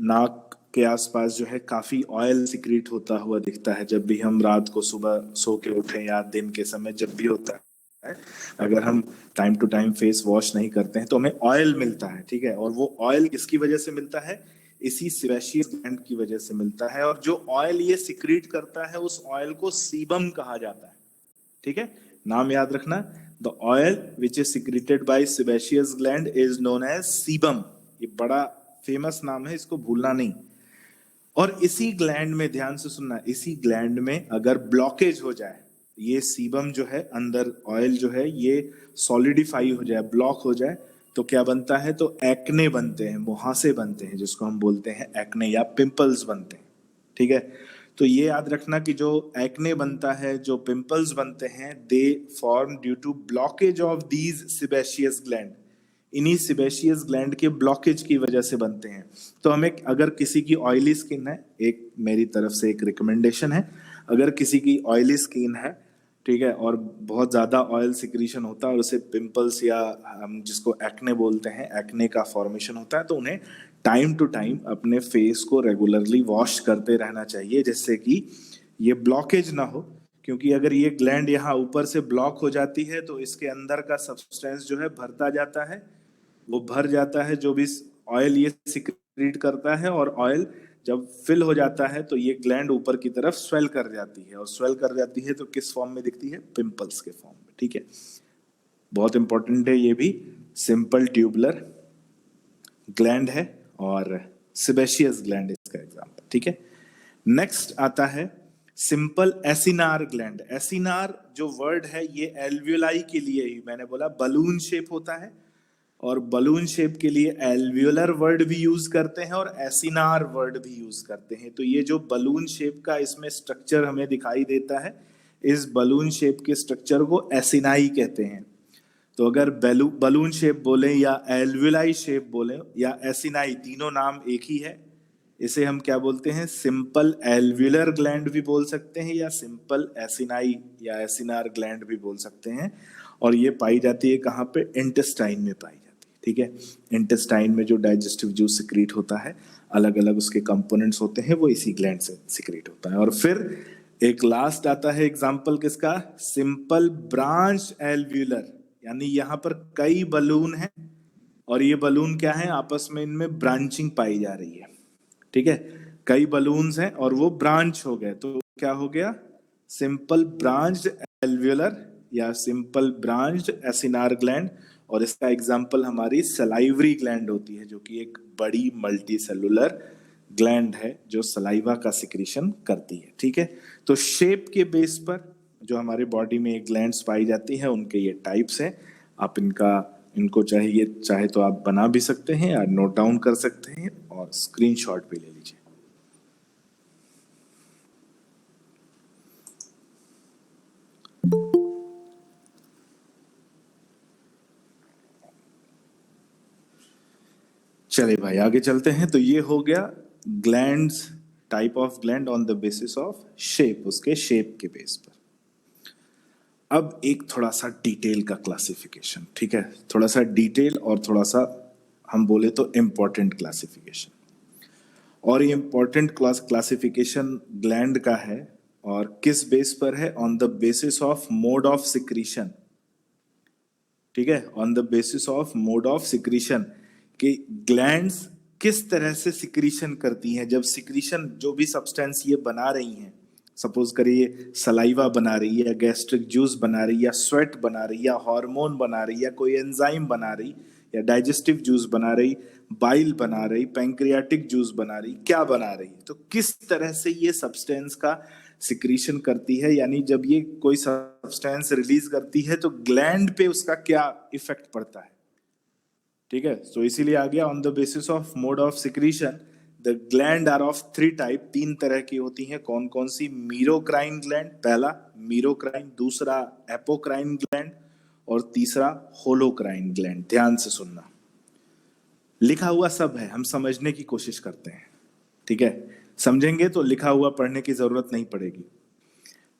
नाक के आसपास जो है काफी ऑयल सिक्रीट होता हुआ दिखता है जब भी हम रात को सुबह सो के उठे या दिन के समय जब भी होता है, अगर हम time to time face wash नहीं करते हैं तो हमें ऑयल मिलता है, ठीक है। और वो ऑयल किसकी वजह से मिलता है, इसी सिबेशियस ग्लैंड की वजह से मिलता है। और जो ऑयल ये सिक्रीट करता है उस ऑयल को सीबम कहा जाता है, ठीक है, नाम याद रखना। The oil which is secreted by sebaceous gland is known as sebum. ये बड़ा फेमस नाम है, इसको भूलना नहीं। और इसी ग्लैंड में, ध्यान से सुनना, इसी ग्लैंड में अगर ब्लॉकेज हो जाए, ये सीबम जो है अंदर ऑयल जो है ये सॉलिडिफाई हो जाए, ब्लॉक हो जाए, तो क्या बनता है? तो एक्ने बनते हैं, मुहासे बनते हैं, जिसको हम बोलते हैं एक्ने या पिंपल्स बनते हैं। ठीक है, तो ये याद रखना कि जो एक्ने बनता है, जो पिंपल्स बनते हैं, they form due to blockage of these sebaceous gland. इन्हीं सिबेशियस ग्लैंड के ब्लॉकेज की वजह से बनते हैं। तो हमें, अगर किसी की ऑयली स्किन है, एक मेरी तरफ से एक रिकमेंडेशन है, अगर किसी की ऑयली स्किन है, ठीक है, और बहुत ज्यादा ऑयल सिक्रीशन होता है और उसे पिंपल्स या हम जिसको एक्ने बोलते हैं, एक्ने का फॉर्मेशन होता है, तो उन्हें टाइम टू टाइम अपने फेस को रेगुलरली वॉश करते रहना चाहिए, जिससे कि ये ब्लॉकेज ना हो। क्योंकि अगर ये ग्लैंड यहाँ ऊपर से ब्लॉक हो जाती है तो इसके अंदर का सब्सटेंस जो है भरता जाता है, वो भर जाता है, जो भी ऑयल ये सिक्रीट करता है, और ऑयल जब फिल हो जाता है तो ये ग्लैंड ऊपर की तरफ स्वेल कर जाती है, और स्वेल कर जाती है तो किस फॉर्म में दिखती है? पिंपल्स के फॉर्म में। ठीक है, बहुत इंपॉर्टेंट है ये भी। सिंपल ट्यूबुलर ग्लैंड है और सिबेशियस ग्लैंड इसका एग्जांपल। ठीक है, नेक्स्ट आता है सिंपल एसिनार ग्लैंड। एसिनार जो वर्ड है ये एल्वियोलाई के लिए ही, मैंने बोला बलून शेप होता है, और बलून शेप के लिए एल्वियोलर वर्ड भी यूज करते हैं और एसिनार वर्ड भी यूज करते हैं। तो ये जो बलून शेप का इसमें स्ट्रक्चर हमें दिखाई देता है, इस बलून शेप के स्ट्रक्चर को एसिनाई कहते हैं। तो अगर बलून शेप बोले या एल्वियोलाई शेप बोले या एसिनाई, तीनों नाम एक ही है। इसे हम क्या बोलते हैं? सिंपल एल्वियोलर ग्लैंड भी बोल सकते हैं, या सिंपल एसिनाई या एसिनार ग्लैंड भी बोल सकते हैं। और ये पाई जाती है कहाँ पे? इंटेस्टाइन में पाई जाती है। ठीक है, इंटेस्टाइन में जो डाइजेस्टिव जूस सिक्रीट होता है, अलग अलग उसके कंपोनेंट्स होते हैं, वो इसी ग्लैंड से सिक्रीट होता है। और फिर एक लास्ट आता है एग्जाम्पल किसका? सिंपल ब्रांच एल्वियोलर, यानी यहाँ पर कई बलून हैं और ये बलून क्या है? आपस में इनमें ब्रांचिंग पाई जा रही है। ठीक है, कई बलून्स हैं और वो ब्रांच हो गए, तो क्या हो गया? सिंपल ब्रांच्ड एल्वियोलर या सिंपल ब्रांच्ड एसिनार ग्लैंड। और इसका एग्जांपल हमारी सलाइवरी ग्लैंड होती है, जो कि एक बड़ी मल्टी सेलुलर ग्लैंड है जो सलाइवा का सिक्रीशन करती है। ठीक है, तो शेप के बेस पर जो हमारे बॉडी में एक ग्लैंड्स पाई जाती है, उनके ये टाइप्स हैं। आप इनको चाहे तो आप बना भी सकते हैं या नोट डाउन कर सकते हैं और स्क्रीनशॉट भी ले लीजिए। चलिए भाई आगे चलते हैं। तो ये हो गया glands, type of gland on the basis of shape, उसके शेप के बेस पर। अब एक थोड़ा सा डिटेल का क्लासिफिकेशन। ठीक है, थोड़ा सा डिटेल और थोड़ा सा हम बोले तो इम्पोर्टेंट क्लासिफिकेशन। और ये इम्पोर्टेंट क्लासिफिकेशन ग्लैंड का है, और किस बेस पर है? On the basis of mode of secretion. ठीक है, on the basis of mode of secretion, कि ग्लैंड्स किस तरह से सिक्रीशन करती हैं। जब सिक्रीशन, जो भी सब्सटेंस ये बना रही हैं, सपोज करिए सलाइवा बना रही है, गैस्ट्रिक जूस बना रही है, या स्वेट बना रही है, या हार्मोन बना रही है, या कोई एंजाइम बना रही, या डाइजेस्टिव जूस बना रही, बाइल बना रही, पैंक्रियाटिक जूस बना रही, क्या बना रही, तो किस तरह से ये सब्सटेंस का सिक्रीशन करती है, यानी जब ये कोई सब्सटेंस रिलीज करती है तो ग्लैंड पे उसका क्या इफेक्ट पड़ता है। ठीक है, तो इसीलिए आ गया on the basis of mode of secretion the gland are of 3 type. 3 तरह की होती हैं। कौन कौन सी? मीरोक्राइन ग्लैंड, पहला मीरोक्राइन, दूसरा एपोक्राइन ग्लैंड, और तीसरा होलोक्राइन ग्लैंड। ध्यान से सुनना, लिखा हुआ सब है, हम समझने की कोशिश करते हैं। ठीक है, समझेंगे तो लिखा हुआ पढ़ने की जरूरत नहीं पड़ेगी।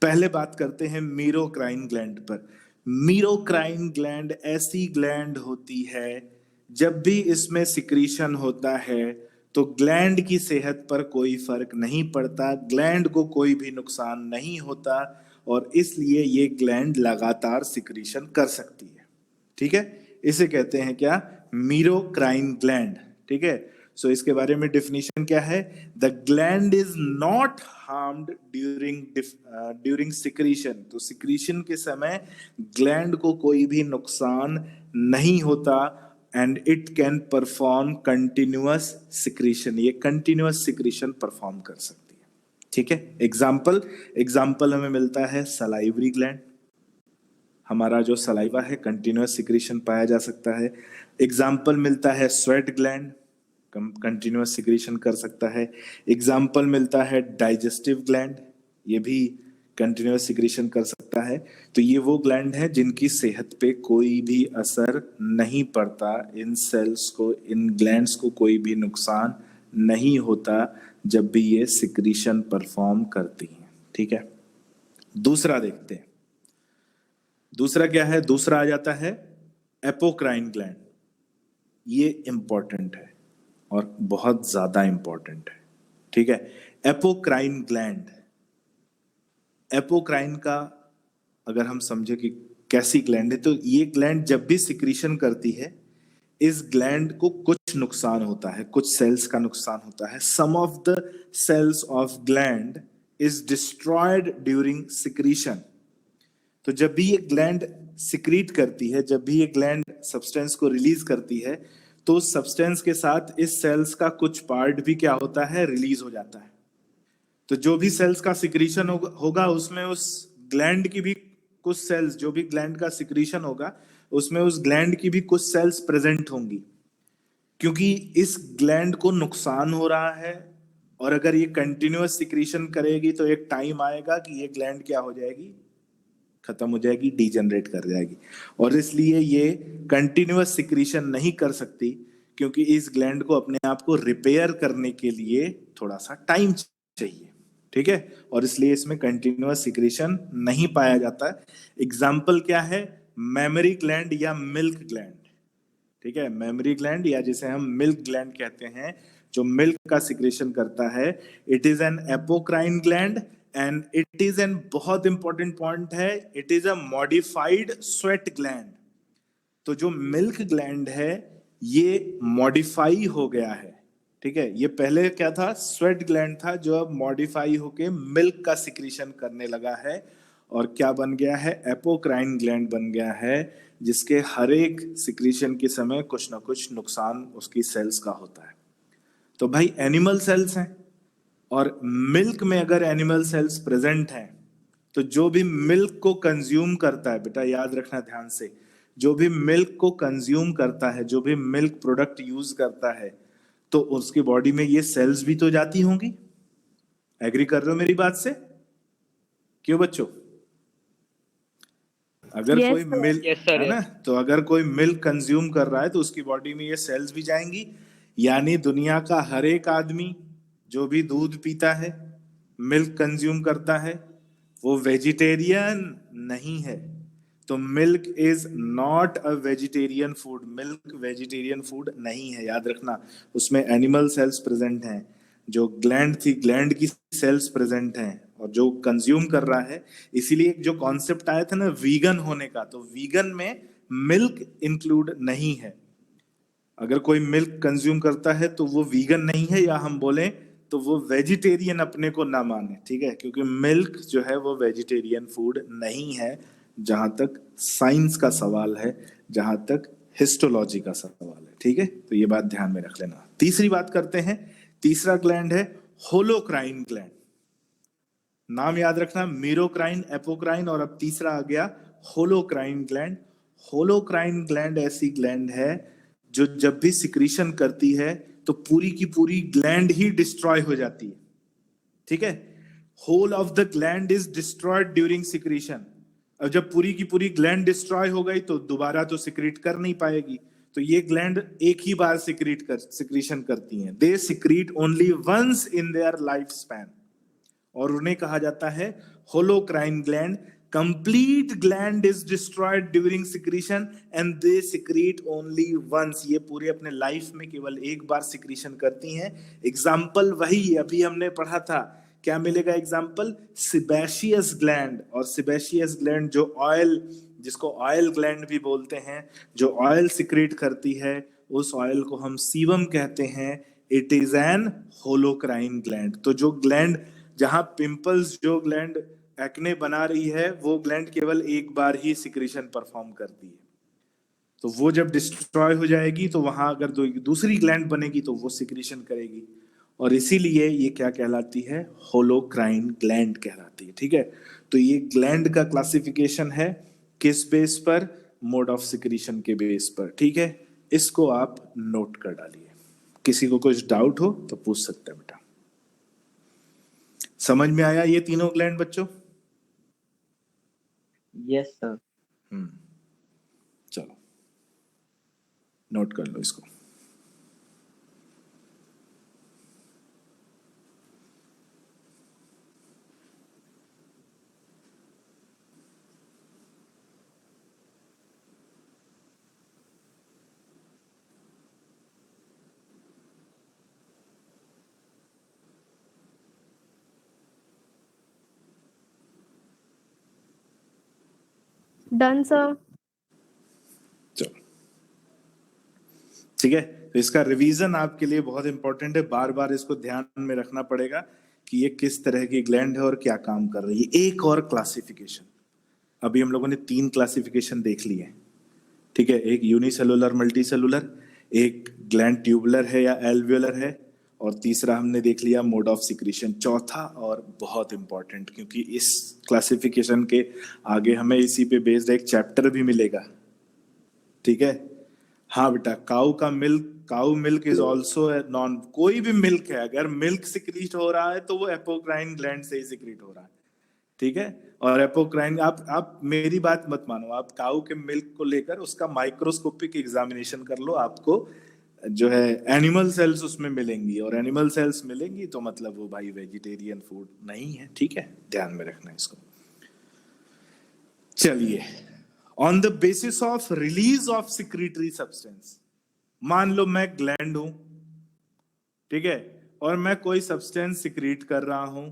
पहले बात करते हैं मीरोक्राइन ग्लैंड पर। मीरोक्राइन ग्लैंड ऐसी ग्लैंड होती है, जब भी इसमें सिक्रीशन होता है तो ग्लैंड की सेहत पर कोई फर्क नहीं पड़ता, ग्लैंड को कोई भी नुकसान नहीं होता, और इसलिए ये ग्लैंड लगातार सिक्रीशन कर सकती है। ठीक है, इसे कहते हैं क्या? मीरोक्राइन ग्लैंड। ठीक है, सो इसके बारे में डेफिनेशन क्या है? The gland is not harmed during secretion. तो सिक्रीशन के समय ग्लैंड को कोई भी नुकसान नहीं होता, and it can perform continuous secretion. ये कंटिन्यूअस सिक्रीशन परफॉर्म कर सकती है। ठीक है, एग्जाम्पल हमें मिलता है सलाइवरी ग्लैंड। हमारा जो सलाइवा है कंटिन्यूअस सिक्रीशन पाया जा सकता है। एग्जाम्पल मिलता है स्वेट ग्लैंड, कंटिन्यूअस सिक्रीशन कर सकता है। एग्जाम्पल मिलता है डाइजेस्टिव ग्लैंड, ये भी कंटिन्यूअस सिक्रीशन कर सकता है। तो ये वो ग्लैंड है जिनकी सेहत पे कोई भी असर नहीं पड़ता, इन सेल्स को, इन ग्लैंड्स को कोई भी नुकसान नहीं होता जब भी ये सिक्रीशन परफॉर्म करती हैं। ठीक है, दूसरा देखते हैं। दूसरा क्या है? दूसरा आ जाता है एपोक्राइन ग्लैंड। ये इंपॉर्टेंट है और बहुत ज्यादा इंपॉर्टेंट है। ठीक है, एपोक्राइन ग्लैंड, एपोक्राइन का अगर हम समझे कि कैसी ग्लैंड है, तो ये ग्लैंड जब भी सिक्रीशन करती है, इस ग्लैंड को कुछ नुकसान होता है, कुछ सेल्स का नुकसान होता है। Some of the cells of gland is destroyed during secretion. तो जब भी ये ग्लैंड सिक्रीट करती है, जब भी ये ग्लैंड सब्सटेंस को रिलीज करती है, तो सब्सटेंस के साथ इस सेल्स का कुछ पार्ट भी क्या होता है? रिलीज हो जाता है। तो जो भी सेल्स का सिक्रीशन होगा उसमें उस ग्लैंड की भी कुछ सेल्स, जो भी ग्लैंड का सिक्रीशन होगा उसमें उस ग्लैंड की भी कुछ सेल्स प्रेजेंट होंगी, क्योंकि इस ग्लैंड को नुकसान हो रहा है। और अगर ये कंटिन्यूअस सिक्रीशन करेगी तो एक टाइम आएगा कि ये ग्लैंड क्या हो जाएगी? खत्म हो जाएगी, डीजनरेट कर जाएगी। और इसलिए ये कंटिन्यूअस सिक्रीशन नहीं कर सकती, क्योंकि इस ग्लैंड को अपने आप को रिपेयर करने के लिए थोड़ा सा टाइम चाहिए। ठीक है, और इसलिए इसमें कंटिन्यूअस सिक्रीशन नहीं पाया जाता। एग्जाम्पल क्या है? मेमरी ग्लैंड या मिल्क ग्लैंड। ठीक है, मेमरी ग्लैंड या जिसे हम मिल्क ग्लैंड कहते हैं, जो मिल्क का सिक्रेशन करता है, it is an apocrine gland and it is an, बहुत इंपॉर्टेंट पॉइंट है, it is a modified sweat gland. तो जो मिल्क ग्लैंड है ये मॉडिफाई हो गया है। ठीक है, ये पहले क्या था? स्वेट ग्लैंड था, जो अब मॉडिफाई होके मिल्क का सिक्रीशन करने लगा है, और क्या बन गया है? एपोक्राइन ग्लैंड बन गया है, जिसके हर एक सिक्रीशन के समय कुछ ना कुछ नुकसान उसकी सेल्स का होता है। तो भाई एनिमल सेल्स हैं, और मिल्क में अगर एनिमल सेल्स प्रेजेंट हैं, तो जो भी मिल्क को कंज्यूम करता है, बेटा याद रखना ध्यान से, जो भी मिल्क को कंज्यूम करता है, जो भी मिल्क प्रोडक्ट यूज करता है, तो उसकी बॉडी में ये सेल्स भी तो जाती होंगी। एग्री कर रहे हो मेरी बात से? क्यों बच्चों? अगर Yes, कोई sir. मिल्क यस सर, है ना, तो अगर कोई मिल्क कंज्यूम कर रहा है तो उसकी बॉडी में ये सेल्स भी जाएंगी। यानी दुनिया का हर एक आदमी जो भी दूध पीता है, मिल्क कंज्यूम करता है, वो वेजिटेरियन नहीं है। तो milk is not a vegetarian food, milk vegetarian food नहीं है, याद रखना। उसमें एनिमल सेल्स प्रेजेंट हैं, जो ग्लैंड थी ग्लैंड की सेल्स प्रेजेंट हैं, और जो कंज्यूम कर रहा है। इसीलिए जो कॉन्सेप्ट आया था ना वीगन होने का, तो वीगन में मिल्क इंक्लूड नहीं है। अगर कोई मिल्क कंज्यूम करता है तो वो वीगन नहीं है, या हम बोले तो वो वेजिटेरियन अपने को ना माने। ठीक है, क्योंकि मिल्क जो है वो वेजिटेरियन फूड नहीं है, जहां तक साइंस का सवाल है, जहां तक हिस्टोलॉजी का सवाल है। ठीक है, तो ये बात ध्यान में रख लेना। तीसरी बात करते हैं। तीसरा ग्लैंड है होलोक्राइन ग्लैंड। नाम याद रखना, मीरोक्राइन, एपोक्राइन, और अब तीसरा आ गया होलोक्राइन ग्लैंड। होलोक्राइन ग्लैंड ऐसी ग्लैंड है जो जब भी सिक्रीशन करती है तो पूरी की पूरी ग्लैंड ही डिस्ट्रॉय हो जाती है। ठीक है, whole of the gland is destroyed during secretion. अब जब पूरी की पूरी ग्लैंड डिस्ट्रॉय हो गई तो दोबारा तो सिक्रीट कर नहीं पाएगी, तो ये ग्लैंड एक ही बार सिक्रीशन करती हैं। They secrete only once in their life span, और उन्हें कहा जाता है holocrine gland. Complete gland is destroyed during secretion and they secrete only once. ये पूरे अपने लाइफ में केवल एक बार सिक्रीशन करती हैं। एग्जाम्पल वही अभी हमने पढ़ा था, क्या मिलेगा एग्जाम्पल? Sebaceous gland. और सिबेशियस ग्लैंड जो ऑयल, जिसको ऑयल ग्लैंड भी बोलते हैं, जो ऑयल सिक्रीट करती है, उस ऑयल को हम सीबम कहते हैं। It is an holocrine gland. तो जो ग्लैंड, जहां पिंपल्स, जो ग्लैंड एक्ने बना रही है, वो ग्लैंड केवल एक बार ही सिक्रीशन परफॉर्म करती है। तो वो जब डिस्ट्रॉय हो जाएगी तो वहां अगर दूसरी ग्लैंड बनेगी तो वो सिक्रीशन करेगी, और इसीलिए ये क्या कहलाती है, होलोक्राइन ग्लैंड कहलाती है। ठीक है, तो ये ग्लैंड का क्लासिफिकेशन है किस बेस पर, मोड ऑफ सिक्रीशन के बेस पर। ठीक है, इसको आप नोट कर डालिए। किसी को कुछ डाउट हो तो पूछ सकते हैं बेटा। समझ में आया ये तीनों ग्लैंड बच्चों? Yes sir. चलो नोट कर लो इसको। Done, sir. चलो ठीक है, तो इसका रिवीजन आपके लिए बहुत इंपॉर्टेंट है, बार बार इसको ध्यान में रखना पड़ेगा कि ये किस तरह की ग्लैंड है और क्या काम कर रही है। एक और क्लासिफिकेशन, अभी हम लोगों ने 3 क्लासिफिकेशन देख लिए। ठीक है, एक यूनिसेलुलर मल्टी सेलुलर, एक ग्लैंड ट्यूबुलर है या एल्वियोलर है, और तीसरा हमने देख लिया मोड ऑफ सिक्रीशन। चौथा और बहुत इंपॉर्टेंट, क्योंकि इस क्लासिफिकेशन के आगे हमें इसी पे बेस्ड एक चैप्टर भी मिलेगा। ठीक है, हाँ बेटा, cow milk is also non, कोई भी मिल्क है अगर मिल्क सिक्रीट हो रहा है तो वो एपोक्राइन ग्लैंड से ही सिक्रीट हो रहा है। ठीक है, और एपोक्राइन, आप मेरी बात मत मानो, आप काउ के मिल्क को लेकर उसका माइक्रोस्कोपिक एग्जामिनेशन कर लो, आपको जो है एनिमल सेल्स उसमें मिलेंगी, और एनिमल सेल्स मिलेंगी तो मतलब वो भाई वेजिटेरियन फूड नहीं है। ठीक है, ध्यान में रखना इसको। चलिए, on the basis of release of secretory substance, मान लो मैं ग्लैंड हूं, ठीक है, और मैं कोई सब्सटेंस सिक्रीट कर रहा हूं।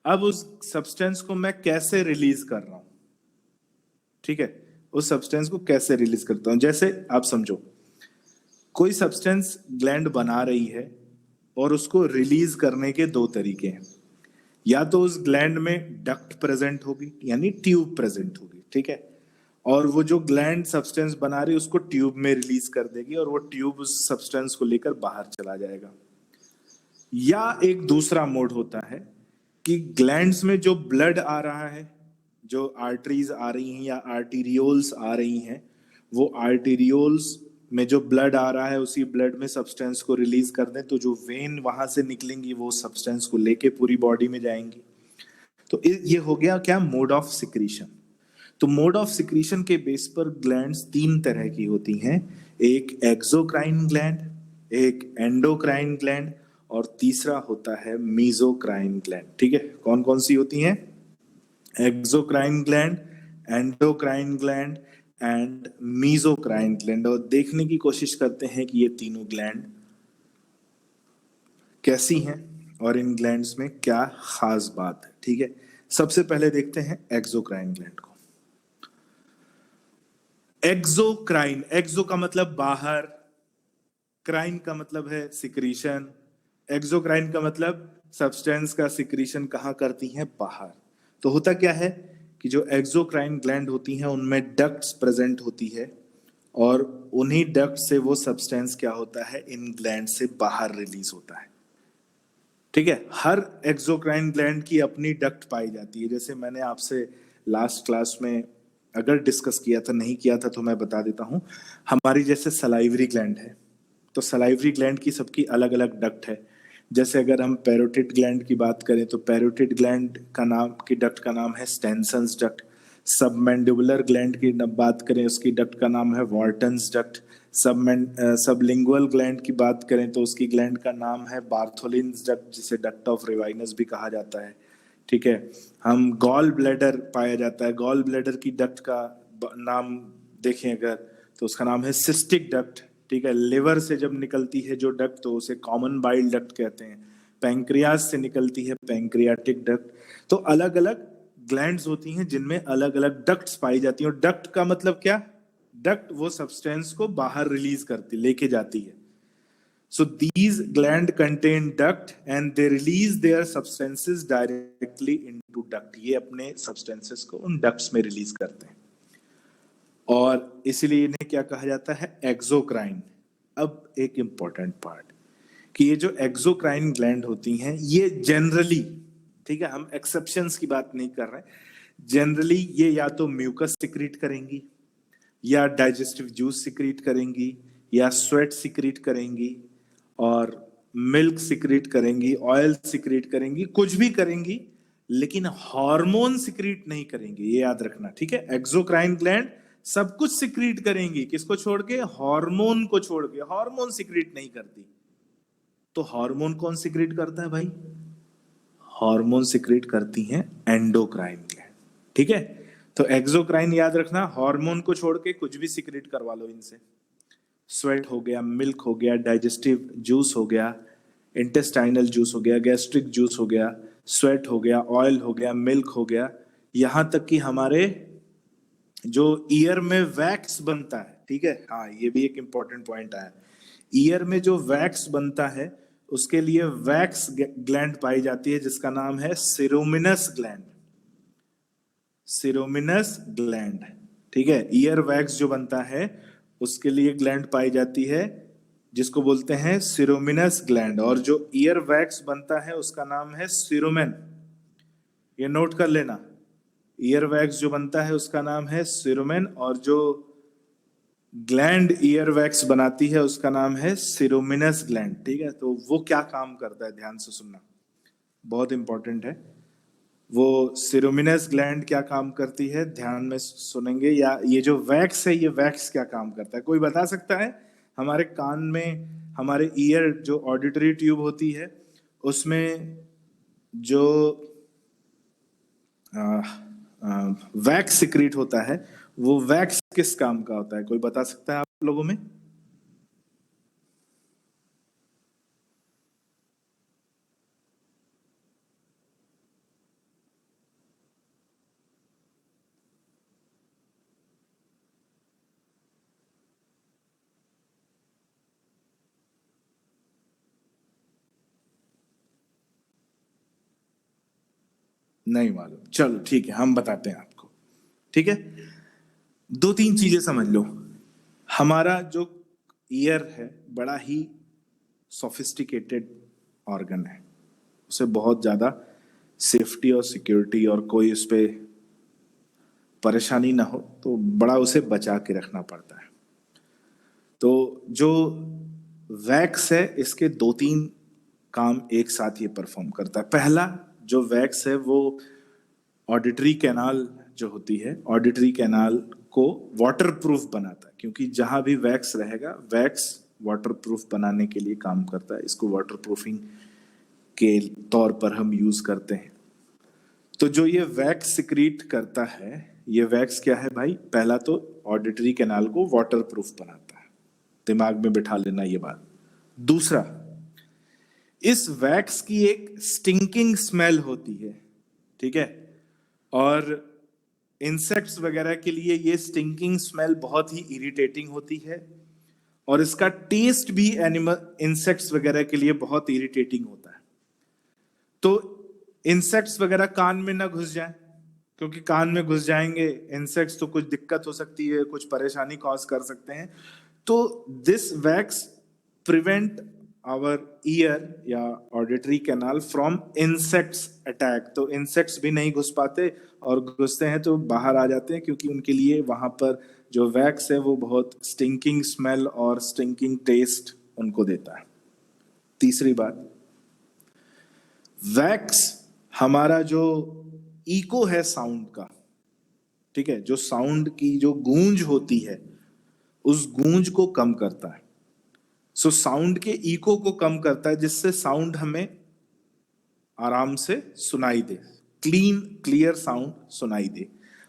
अब उस सब्सटेंस को मैं कैसे रिलीज कर रहा हूं? ठीक है, उस सब्सटेंस को कैसे रिलीज करता हूं? जैसे आप समझो, कोई सब्सटेंस ग्लैंड बना रही है और उसको रिलीज करने के 2 तरीके हैं। या तो उस ग्लैंड में डक्ट प्रेजेंट होगी, यानी ट्यूब प्रेजेंट होगी। ठीक है, और वो जो ग्लैंड सब्सटेंस बना रही है उसको ट्यूब में रिलीज कर देगी, और वो ट्यूब उस सब्सटेंस को लेकर बाहर चला जाएगा। या एक दूसरा मोड होता है कि ग्लैंड्स में जो ब्लड आ रहा है, जो आर्टरीज आ रही हैं या आर्टीरियोल्स आ रही हैं, वो आर्टीरियोल्स में जो ब्लड आ रहा है उसी ब्लड में सब्सटेंस को रिलीज कर दें, तो जो वेन वहां से निकलेंगी वो सब्सटेंस को लेके पूरी बॉडी में जाएंगी। तो ये हो गया क्या, मोड ऑफ सिक्रीशन। तो मोड ऑफ सिक्रीशन के बेस पर ग्लैंड्स 3 तरह की होती हैं, एक एक्सोक्राइन ग्लैंड, एक एंडोक्राइन ग्लैंड, और तीसरा होता है मीजोक्राइन ग्लैंड। ठीक है, कौन कौन सी होती हैं? Exocrine gland, endocrine gland and mesocrine gland. और देखने की कोशिश करते हैं कि ये तीनों ग्लैंड कैसी हैं और इन ग्लैंड्स में क्या खास बात है। ठीक है, सबसे पहले देखते हैं एक्सोक्राइन ग्लैंड को। एक्सोक्राइन, एक्सो का मतलब बाहर, क्राइन का मतलब है सिक्रीशन, एक्सोक्राइन का मतलब सब्सटेंस का सिक्रीशन कहाँ करती हैं? बाहर। तो होता क्या है कि जो एक्सोक्राइन ग्लैंड होती हैं उनमें डक्ट्स प्रेजेंट होती है, और उन्हीं डक्ट से वो सब्सटेंस क्या होता है, इन ग्लैंड से बाहर रिलीज होता है। ठीक है, हर एक्सोक्राइन ग्लैंड की अपनी डक्ट पाई जाती है। जैसे मैंने आपसे लास्ट क्लास में अगर डिस्कस किया था, नहीं किया था तो मैं बता देता हूं, हमारी जैसे सलाइवरी ग्लैंड है, तो सलाइवरी ग्लैंड की सबकी अलग अलग डक्ट है। जैसे अगर हम पैरोटिड ग्लैंड की बात करें तो पैरोटिड ग्लैंड का नाम, की डक्ट का नाम है स्टेनसन्स डक्ट। सबमैंडिबुलर ग्लैंड की बात करें, उसकी डक्ट का नाम है वॉर्टन्स डक्ट। सबलिंगुअल ग्लैंड की बात करें तो उसकी ग्लैंड का नाम है बार्थोलिन्स डक्ट, जिसे डक्ट ऑफ रिवाइनस भी कहा जाता है। ठीक है, हम गॉल ब्लैडर पाया जाता है, गॉल ब्लैडर की डक्ट का नाम देखें अगर तो उसका नाम है सिस्टिक डक्ट। ठीक है, लिवर से जब निकलती है जो डक्ट तो उसे कॉमन बाइल डक्ट कहते हैं। पैंक्रियास से निकलती है पैंक्रियाटिक डक्ट। तो अलग अलग ग्लैंड्स होती हैं जिनमें अलग अलग डक्ट्स पाई जाती हैं। और डक्ट का मतलब क्या? डक्ट वो सब्सटेंस को बाहर रिलीज करती, लेके जाती है। So these gland contain duct and they release their substances directly into duct. ये अपने substances को उन ducts में release करते हैं और इसलिए इन्हें क्या कहा जाता है, एक्सोक्राइन। अब एक important part कि ये जो एक्सोक्राइन ग्लैंड होती हैं ये जनरली, ठीक है, हम एक्सेप्शंस की बात नहीं कर रहे, जनरली ये या तो म्यूकस सिक्रीट करेंगी या डाइजेस्टिव जूस सिक्रीट करेंगी या स्वेट सिक्रीट करेंगी और मिल्क सिक्रीट करेंगी, ऑयल सिक्रीट करेंगी, कुछ भी करेंगी, लेकिन हार्मोन सिक्रीट नहीं करेंगी, ये याद रखना, ठीक है। एक्सोक्राइन ग्लैंड सब कुछ सिक्रीट करेंगी, किसको छोड़ के, हार्मोन को छोड़ के। हार्मोन सिक्रीट नहीं करती। तो हार्मोन कौन सिक्रीट करता है भाई, हार्मोन सिक्रीट करती हैं एंडोक्राइन ग्लैंड, ठीक है। तो एक्सोक्राइन याद रखना, हार्मोन को छोड़ के कुछ भी सिक्रीट करवा लो इनसे। स्वेट हो गया, मिल्क हो गया, डाइजेस्टिव जूस हो गया, इंटेस्टाइनल जूस हो गया, गैस्ट्रिक जूस हो गया, स्वेट हो गया, ऑयल हो गया, मिल्क हो गया, यहां तक कि हमारे जो ईयर में वैक्स बनता है, ठीक है, हाँ ये भी एक इंपॉर्टेंट पॉइंट आया। ईयर में जो वैक्स बनता है उसके लिए वैक्स ग्लैंड पाई जाती है जिसका नाम है सिरोमिनस ग्लैंड। सिरोमिनस ग्लैंड, ठीक है। ईयर वैक्स जो बनता है उसके लिए ग्लैंड पाई जाती है जिसको बोलते हैं सिरोमिनस ग्लैंड, और जो ईयर वैक्स बनता है उसका नाम है सिरोमेन। ये नोट कर लेना, ईयर वैक्स जो बनता है उसका नाम है सिरोमेन और जो ग्लैंड ईयर वैक्स बनाती है उसका नाम है सिरोमिनस ग्लैंड, ठीक है। तो वो क्या काम करता है, ध्यान से सुनना, बहुत इंपॉर्टेंट है। वो सिरोमिनस ग्लैंड क्या काम करती है, ध्यान में सुनेंगे, या ये जो वैक्स है ये वैक्स क्या काम करता है, कोई बता सकता है। हमारे कान में, हमारे ईयर जो ऑडिटरी ट्यूब होती है उसमें जो वैक्स सिक्रीट होता है, वो वैक्स किस काम का होता है, कोई बता सकता है आप लोगों में। नहीं मालूम, चलो ठीक है, हम बताते हैं आपको, ठीक है। दो तीन चीजें समझ लो। हमारा जो ईयर है बड़ा ही सोफिस्टिकेटेड ऑर्गन है, उसे बहुत ज्यादा सेफ्टी और सिक्योरिटी और कोई उस पर परेशानी ना हो तो बड़ा उसे बचा के रखना पड़ता है। तो जो वैक्स है इसके दो तीन काम एक साथ ये परफॉर्म करता है। पहला जो वैक्स है वो ऑडिटरी कैनाल जो होती है, ऑडिटरी कैनाल को वाटरप्रूफ बनाता है, क्योंकि जहां भी वैक्स रहेगा वैक्स वाटरप्रूफ बनाने के लिए काम करता है। इसको वाटरप्रूफिंग के तौर पर हम यूज करते हैं। तो जो ये वैक्स सिक्रीट करता है, ये वैक्स क्या है भाई, पहला तो ऑडिटरी कैनाल को वाटरप्रूफ बनाता है, दिमाग में बिठा लेना ये बात। दूसरा, इस वैक्स की एक स्टिंकिंग स्मेल होती है, ठीक है, और इंसेक्ट्स वगैरह के लिए ये स्टिंकिंग स्मेल बहुत ही इरिटेटिंग होती है और इसका टेस्ट भी एनिमल इंसेक्ट्स वगैरह के लिए बहुत इरिटेटिंग होता है। तो इंसेक्ट्स वगैरह कान में ना घुस जाए, क्योंकि कान में घुस जाएंगे इंसेक्ट्स तो कुछ दिक्कत हो सकती है, कुछ परेशानी कॉज कर सकते हैं। तो this wax prevent our ear या auditory canal from insects attack. तो इंसेक्ट्स भी नहीं घुस पाते और घुसते हैं तो बाहर आ जाते हैं, क्योंकि उनके लिए वहां पर जो वैक्स है वो बहुत स्टिंकिंग स्मेल और स्टिंकिंग टेस्ट उनको देता है। तीसरी बात, वैक्स हमारा जो इको है साउंड का, ठीक है, जो साउंड की जो गूंज होती है उस गूंज को कम करता है। सो साउंड के इको को कम करता है, जिससे साउंड हमें आराम से सुनाई दे, क्लीन क्लियर साउंड सुनाई दे।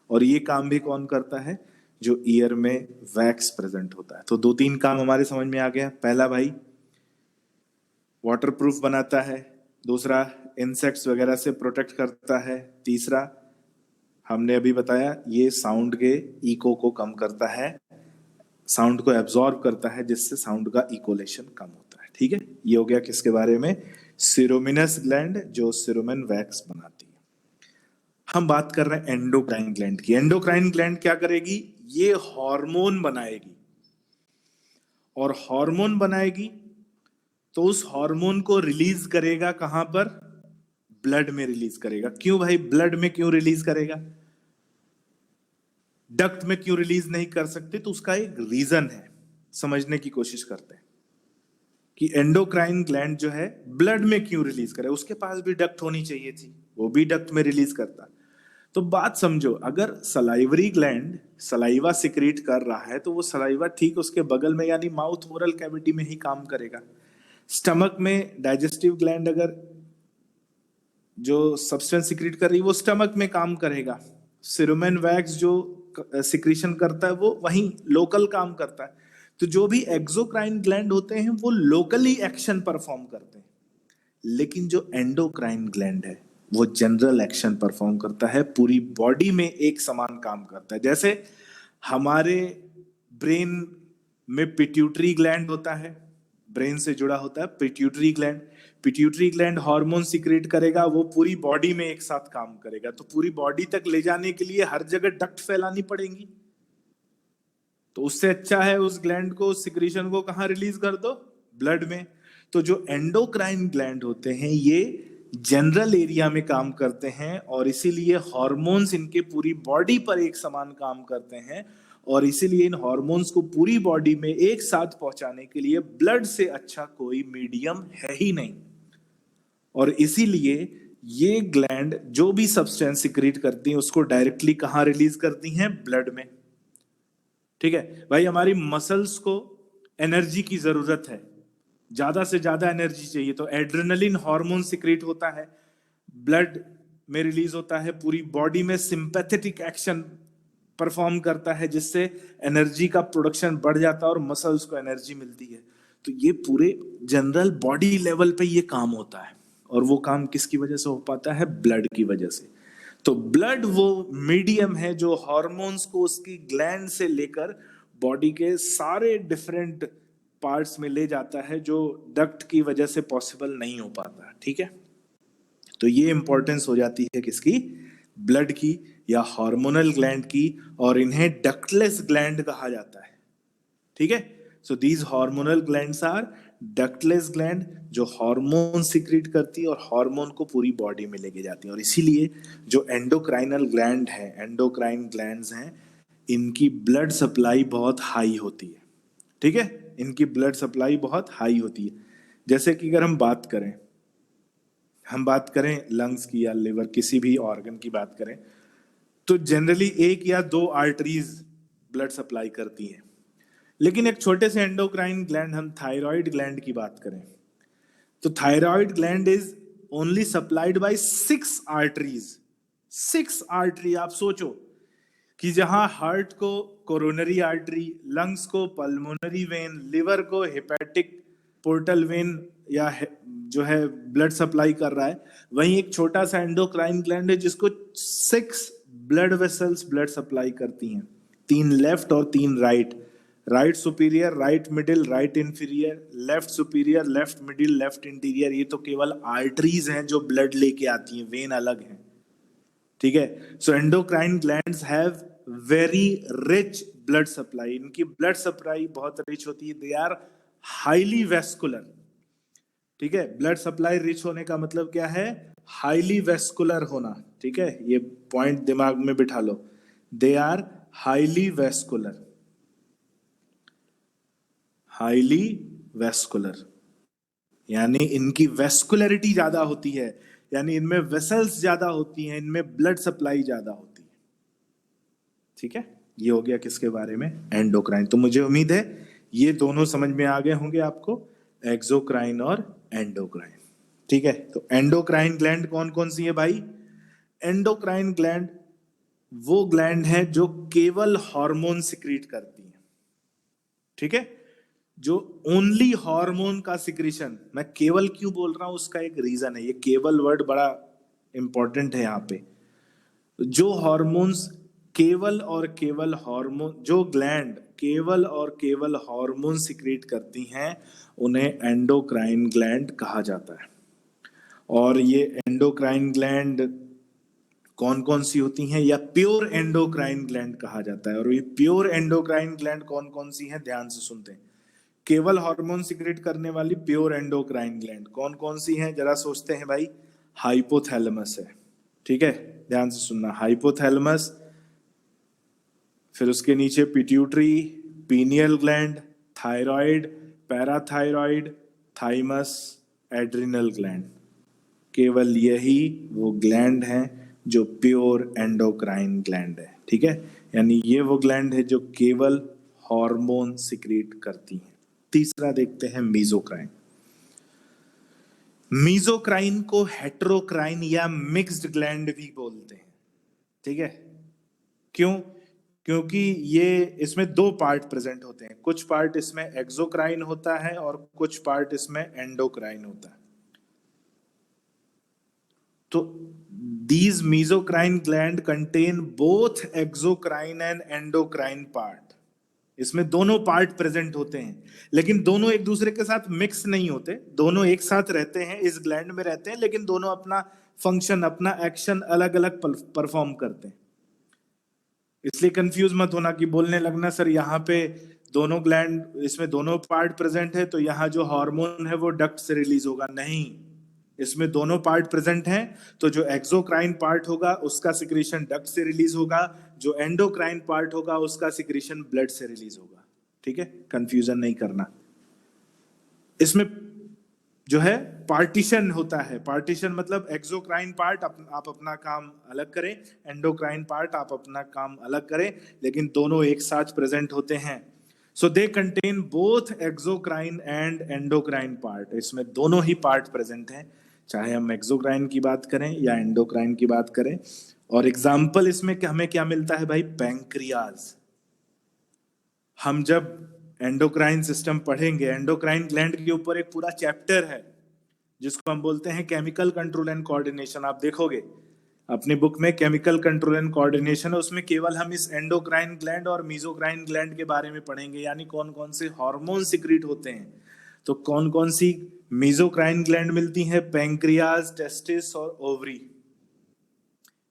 और ये काम भी कौन करता है, जो ईयर में वैक्स प्रेजेंट होता है। तो दो तीन काम हमारे समझ में आ गया। पहला भाई वाटरप्रूफ बनाता है, दूसरा इंसेक्ट्स वगैरह से प्रोटेक्ट करता है, तीसरा हमने अभी बताया ये साउंड के इको को कम करता है, साउंड को एब्जॉर्ब करता है, जिससे साउंड का इकोलेशन कम होता है। ठीक है, ये हो गया किसके बारे में, सिरोमिनस ग्लैंड जो सिरोमिन वैक्स बनाती है। हम बात कर रहे हैं एंडोक्राइन ग्लैंड की। एंडोक्राइन ग्लैंड क्या करेगी, ये हार्मोन बनाएगी, और हार्मोन बनाएगी तो उस हार्मोन को रिलीज करेगा कहां पर, ब्लड में रिलीज करेगा। क्यों भाई, ब्लड में क्यों रिलीज करेगा, डक्ट में क्यों रिलीज नहीं कर सकते, तो उसका एक रीजन है, समझने की कोशिश करते हैं कि एंडोक्राइन ग्लैंड जो है ब्लड में क्यों रिलीज करे। उसके पास भी डक्ट होनी चाहिए थी, वो भी डक्ट में रिलीज करता। तो बात समझो, अगर सलाइवरी ग्लैंड सलाइवा सिक्रीट कर रहा है तो वो सलाइवा ठीक उसके बगल में यानी माउथ ओरल कैविटी में ही काम करेगा। स्टमक में डाइजेस्टिव ग्लैंड अगर जो सब्सटेंस सिक्रीट कर रही है वो स्टमक में काम करेगा। सिरोमेन वैक्स जो सिक्रीशन करता है वो वहीं लोकल काम करता है। तो जो भी एक्सोक्राइन ग्लैंड होते हैं वो लोकली एक्शन परफॉर्म करते हैं, लेकिन जो एंडोक्राइन ग्लैंड है वो जनरल एक्शन परफॉर्म करता है, पूरी बॉडी में एक समान काम करता है। जैसे हमारे ब्रेन में पिट्यूटरी ग्लैंड होता है, ब्रेन से जुड़ा होता है pituitary gland. Pituitary gland hormone secrete करेगा, वो पूरी बॉडी में एक साथ काम करेगा। तो पूरी बॉडी तक ले जाने के लिए हर जगह डक्ट फैलानी पड़ेंगी, तो उससे अच्छा है उस ग्लैंड को, उस सिक्रीशन को कहां रिलीज कर दो, ब्लड में। तो जो एंडोक्राइन ग्लैंड होते हैं ये जनरल एरिया में काम करते हैं, और इसीलिए हार्मोन्स इनके पूरी बॉडी पर एक समान काम करते हैं, और इसीलिए इन हार्मोन्स को पूरी बॉडी में एक साथ पहुंचाने के लिए ब्लड से अच्छा कोई मीडियम है ही नहीं। और इसीलिए ये ग्लैंड जो भी सब्सटेंस सिक्रीट करती हैं उसको डायरेक्टली कहां रिलीज करती हैं, ब्लड में। ठीक है भाई, हमारी मसल्स को एनर्जी की जरूरत है, ज्यादा से ज्यादा एनर्जी चाहिए, तो एड्रेनलिन हार्मोन सिक्रीट होता है, ब्लड में रिलीज होता है, पूरी बॉडी में सिंपैथेटिक एक्शन परफॉर्म करता है, जिससे एनर्जी का प्रोडक्शन बढ़ जाता है और मसल्स को एनर्जी मिलती है। तो ये पूरे जनरल बॉडी लेवल पे ये काम होता है, और वो काम किसकी वजह से हो पाता है, ब्लड की वजह से। तो ब्लड वो मीडियम है जो हार्मोन्स को उसकी ग्लैंड से लेकर बॉडी के सारे डिफरेंट पार्ट्स में ले जाता है, जो डक्ट की वजह से पॉसिबल नहीं हो पाता। ठीक है, तो ये इंपॉर्टेंस हो जाती है किसकी, ब्लड की या हार्मोनल ग्लैंड की, और इन्हें डक्टलेस ग्लैंड कहा जाता है। ठीक है, so these hormonal glands are ductless gland जो हार्मोन सिक्रीट करती है और हार्मोन को पूरी बॉडी में लेके जाती है। और इसीलिए जो एंडोक्राइनल ग्लैंड है, एंडोक्राइन ग्लैंड्स हैं, इनकी ब्लड सप्लाई बहुत हाई होती है। ठीक है, इनकी ब्लड सप्लाई बहुत हाई होती है। जैसे कि अगर हम बात करें लंग्स की या लिवर, किसी भी ऑर्गन की बात करें, तो जनरली एक या दो आर्टरीज ब्लड सप्लाई करती हैं। लेकिन एक छोटे से एंडोक्राइन ग्लैंड, हम थायराइड ग्लैंड की बात करें, तो thyroid gland is only supplied by 6 arteries. 6 artery, आप सोचो कि जहां हार्ट को कोरोनरी आर्टरी, लंग्स को पल्मोनरी वेन, लिवर को हेपेटिक पोर्टल वेन या जो है ब्लड सप्लाई कर रहा है, वहीं एक छोटा सा एंडोक्राइन ग्लैंड है जिसको 6 ब्लड वेसल्स ब्लड सप्लाई करती हैं, 3 लेफ्ट और 3 right. Right superior, right middle, right inferior, left superior, left middle, left interior. ये तो केवल आर्टरीज हैं जो ब्लड लेके आती हैं, वेन अलग हैं। ठीक है, सो endocrine glands have very rich blood supply. इनकी ब्लड सप्लाई बहुत रिच होती है, दे आर हाईली वेस्कुलर। ठीक है, ब्लड सप्लाई रिच होने का मतलब क्या है, हाईली वेस्कुलर होना। ठीक है, ये पॉइंट दिमाग में बिठा लो, they are highly vascular, highly vascular, यानी इनकी वेस्कुलरिटी ज्यादा होती है, यानी इनमें वेसल्स ज्यादा होती हैं, इनमें ब्लड सप्लाई ज्यादा होती है। ठीक है, ये हो गया किसके बारे में, एंडोक्राइन। तो मुझे उम्मीद है ये दोनों समझ में आ गए होंगे आपको, एक्सोक्राइन और एंडोक्राइन। ठीक है, तो एंडोक्राइन ग्लैंड कौन कौन सी है भाई, एंडोक्राइन ग्लैंड वो ग्लैंड है जो केवल हार्मोन सिक्रीट करती है। ठीक है, जो ओनली हार्मोन का सिक्रीशन, मैं केवल क्यों बोल रहा हूं उसका एक रीजन है, ये केवल वर्ड बड़ा इंपॉर्टेंट है यहाँ पे। जो हार्मोन्स केवल और केवल हार्मोन, जो ग्लैंड केवल और केवल हार्मोन सिक्रीट करती हैं उन्हें एंडोक्राइन ग्लैंड कहा जाता है। और ये एंडोक्राइन ग्लैंड कौन कौन सी होती हैं, या प्योर एंडोक्राइन ग्लैंड कहा जाता है। और ये प्योर एंडोक्राइन ग्लैंड कौन कौन सी हैं, ध्यान से सुनते हैं। केवल हार्मोन सिक्रेट करने वाली प्योर एंडोक्राइन ग्लैंड कौन कौन सी हैं, जरा सोचते हैं भाई। हाइपोथैलेमस है, ठीक है, ध्यान से सुनना। हाइपोथैलेमस, फिर उसके नीचे pituitary, pineal gland, thyroid, parathyroid, thymus, adrenal gland. केवल यही वो ग्लैंड हैं जो प्योर एंडोक्राइन ग्लैंड है, ठीक है। यानी ये वो ग्लैंड है जो केवल हार्मोन सिक्रीट करती हैं। तीसरा देखते हैं मीजोक्राइन। मीजोक्राइन को हेटेरोक्राइन या मिक्स्ड ग्लैंड भी बोलते हैं, ठीक है। क्यों? क्योंकि ये इसमें दो पार्ट प्रेजेंट होते हैं। कुछ पार्ट इसमें एक्सोक्राइन होता है और कुछ पार्ट इसमें एंडोक्राइन होता है। तो these mesocrine gland contain both exocrine and endocrine part। इसमें दोनों पार्ट प्रेजेंट होते हैं, लेकिन दोनों एक दूसरे के साथ मिक्स नहीं होते। दोनों एक साथ रहते हैं, इस ग्लैंड में रहते हैं, लेकिन दोनों अपना फंक्शन, अपना एक्शन अलग अलग परफॉर्म करते हैं। इसलिए कंफ्यूज मत होना कि बोलने लगना सर यहाँ पे दोनों ग्लैंड, इसमें दोनों पार्ट प्रेजेंट है तो यहाँ जो हार्मोन है वो डक्ट से रिलीज होगा। नहीं, इसमें दोनों पार्ट प्रेजेंट हैं, तो जो एक्सोक्राइन पार्ट होगा उसका सिक्रीशन डक्ट से रिलीज होगा, जो एंडोक्राइन पार्ट होगा उसका सिक्रीशन ब्लड से रिलीज होगा, ठीक है। कंफ्यूजन नहीं करना। इसमें जो है पार्टीशन होता है। पार्टीशन मतलब एक्सोक्राइन पार्ट आप अपना काम अलग करें, एंडोक्राइन पार्ट आप अपना काम अलग करें, लेकिन दोनों एक साथ प्रेजेंट होते हैं। So they contain both exocrine and endocrine part. इसमें दोनों ही पार्ट प्रेजेंट हैं, चाहे हम एक्सोक्राइन की बात करें या एंडोक्राइन की बात करें। और एग्जाम्पल इसमें हमें क्या मिलता है भाई, पैंक्रियाज। हम जब एंडोक्राइन सिस्टम पढ़ेंगे, एंडोक्राइन ग्लैंड के ऊपर एक पूरा चैप्टर है जिसको हम बोलते हैं केमिकल कंट्रोल एंड कोऑर्डिनेशन। आप देखोगे अपनी बुक में केमिकल कंट्रोल एंड कोऑर्डिनेशन है, उसमें केवल हम इस एंडोक्राइन ग्लैंड और मीजोक्राइन ग्लैंड के बारे में पढ़ेंगे, यानी कौन कौन से हार्मोन सिक्रीट होते हैं। तो कौन कौन सी मीजोक्राइन ग्लैंड मिलती हैं, पैंक्रियाज, टेस्टिस और ओवरी।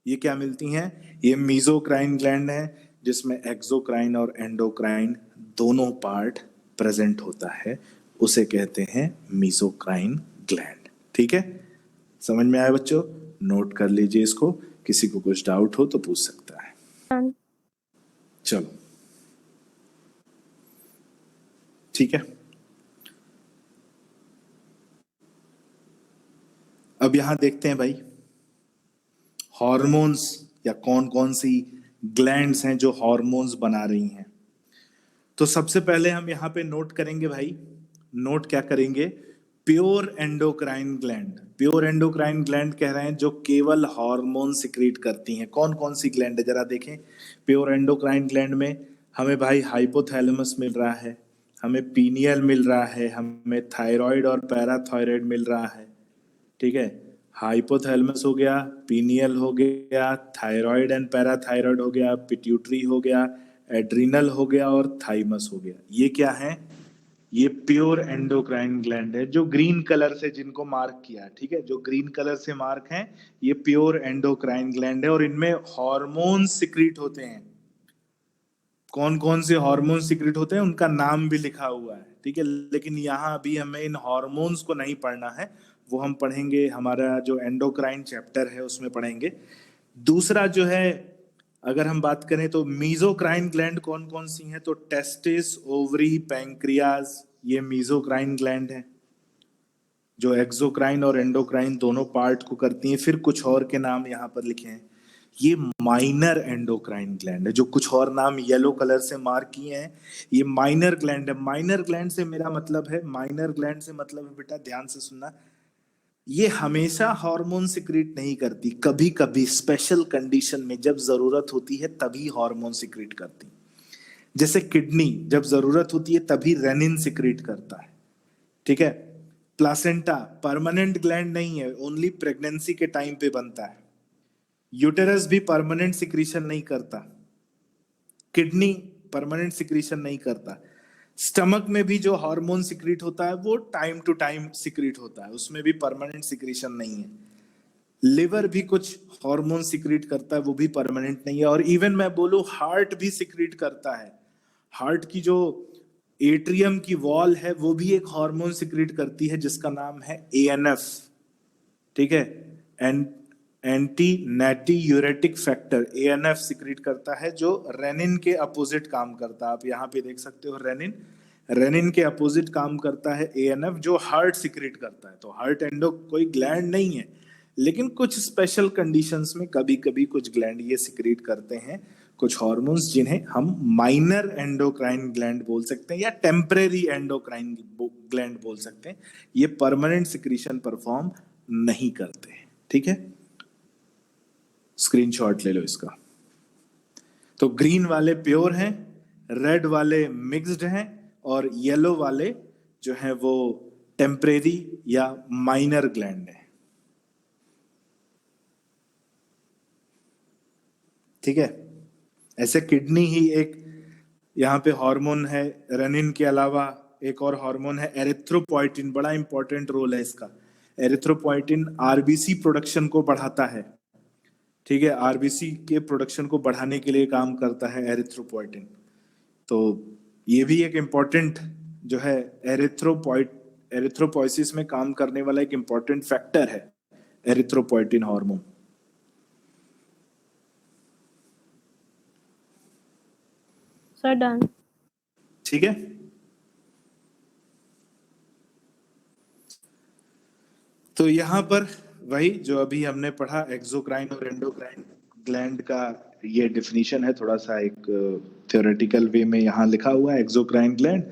ये क्या मिलती हैं, ये मीजोक्राइन ग्लैंड है जिसमें एक्सोक्राइन और एंडोक्राइन दोनों पार्ट प्रेजेंट होता है, उसे कहते हैं मीजोक्राइन ग्लैंड, ठीक है। समझ में आया बच्चों? नोट कर लीजिए इसको, किसी को कुछ डाउट हो तो पूछ सकता है। चलो ठीक है। अब यहां देखते हैं भाई हॉर्मोन्स, या कौन कौन सी ग्लैंड्स हैं जो हॉर्मोन्स बना रही हैं। तो सबसे पहले हम यहां पे नोट करेंगे भाई, नोट क्या करेंगे, pure endocrine gland. Pure endocrine gland कह रहे हैं जो केवल हार्मोन सिक्रीट करती हैं। कौन कौन सी ग्लैंड है जरा देखें। प्योर एंडोक्राइन ग्लैंड में हमें भाई हाइपोथैलेमस मिल रहा है, हमें पीनियल मिल रहा है, हमें थायराइड और पैराथायराइड मिल रहा है, ठीक है। हाइपोथैलेमस हो गया, पीनियल हो गया, थायराइड एंड पैराथायराइड हो गया, पिट्यूटरी हो गया, एड्रिनल हो गया और थाइमस हो गया। ये क्या है, ये प्योर एंडोक्राइन ग्लैंड है जो ग्रीन कलर से जिनको मार्क किया, ठीक है, जो ग्रीन कलर से मार्क है ये प्योर एंडोक्राइन ग्लैंड है। और इनमें हार्मोन सिक्रीट होते हैं। कौन कौन से हार्मोन सिक्रीट होते हैं उनका नाम भी लिखा हुआ है, ठीक है। लेकिन यहाँ अभी हमें इन हार्मोन्स को नहीं पढ़ना है, वो हम पढ़ेंगे हमारा जो एंडोक्राइन चैप्टर है उसमें पढ़ेंगे। दूसरा जो है, अगर हम बात करें तो मीजोक्राइन ग्लैंड कौन कौन सी हैं, तो टेस्टिस, ओवरी, पैंक्रियाज, ये मीजोक्राइन ग्लैंड है जो एक्सोक्राइन और एंडोक्राइन दोनों पार्ट को करती हैं। फिर कुछ और के नाम यहाँ पर लिखे हैं, ये माइनर एंडोक्राइन ग्लैंड है। जो कुछ और नाम येलो कलर से मार्क किए हैं ये माइनर ग्लैंड है। माइनर ग्लैंड से मेरा मतलब है, माइनर ग्लैंड से मतलब है बेटा ध्यान से सुनना, ये हमेशा हार्मोन सिक्रीट नहीं करती, कभी कभी स्पेशल कंडीशन में जब जरूरत होती है तभी हार्मोन सिक्रीट करती। जैसे किडनी जब जरूरत होती है तभी रेनिन सिक्रीट करता है, ठीक है। प्लासेंटा परमानेंट ग्लैंड नहीं है, ओनली प्रेगनेंसी के टाइम पे बनता है। यूटेरस भी परमानेंट सिक्रीशन नहीं करता, किडनी परमानेंट सिक्रीशन नहीं करता। स्टमक में भी जो हार्मोन सिक्रीट होता है वो टाइम टू टाइम सिक्रीट होता है, उसमें भी परमानेंट सिक्रीशन नहीं है। लिवर भी कुछ हार्मोन सिक्रीट करता है, वो भी परमानेंट नहीं है। और इवन मैं बोलूं हार्ट भी सिक्रीट करता है। हार्ट की जो एट्रियम की वॉल है वो भी एक हार्मोन सिक्रीट करती है जिसका नाम है एएनएफ, ठीक है, anti natriuretic factor, ANF secrete करता है जो रेनिन के अपोजिट काम करता है। आप यहाँ पे देख सकते हो रेनिन, रेनिन के अपोजिट काम करता है एएनएफ जो हार्ट सिक्रीट करता है। तो हार्ट एंडो कोई ग्लैंड नहीं है, लेकिन कुछ स्पेशल कंडीशंस में कभी कभी कुछ ग्लैंड ये सिक्रीट करते हैं कुछ हार्मोन्स जिन्हें हम माइनर एंडोक्राइन ग्लैंड बोल सकते हैं या टेम्परेरी एंडोक्राइन ग्लैंड बोल सकते हैं। ये परमानेंट सिक्रीशन परफॉर्म नहीं करते, ठीक है। स्क्रीनशॉट ले लो इसका। तो ग्रीन वाले प्योर हैं, रेड वाले मिक्स्ड हैं, और येलो वाले जो हैं वो टेम्परेरी या माइनर ग्लैंड है, ठीक है। ऐसे किडनी ही एक यहाँ पे हार्मोन है, रेनिन के अलावा एक और हार्मोन है एरिथ्रोपोइटिन, बड़ा इंपॉर्टेंट रोल है इसका। एरिथ्रोपोइटिन आरबीसी प्रोडक्शन को बढ़ाता है, ठीक है, आरबीसी के प्रोडक्शन को बढ़ाने के लिए काम करता है एरिथ्रोपोइटिन। तो ये भी एक इंपॉर्टेंट जो है एरिथ्रोपोइसिस में काम करने वाला एक इंपॉर्टेंट फैक्टर है एरिथ्रोपोइटिन हार्मोन। Sir done. ठीक है, तो यहां पर वही जो अभी हमने पढ़ा एक्सोक्राइन और एंडोक्राइन ग्लैंड का ये डेफिनेशन है, थोड़ा सा एक थ्योरेटिकल वे में यहाँ लिखा हुआ है। Exocrine gland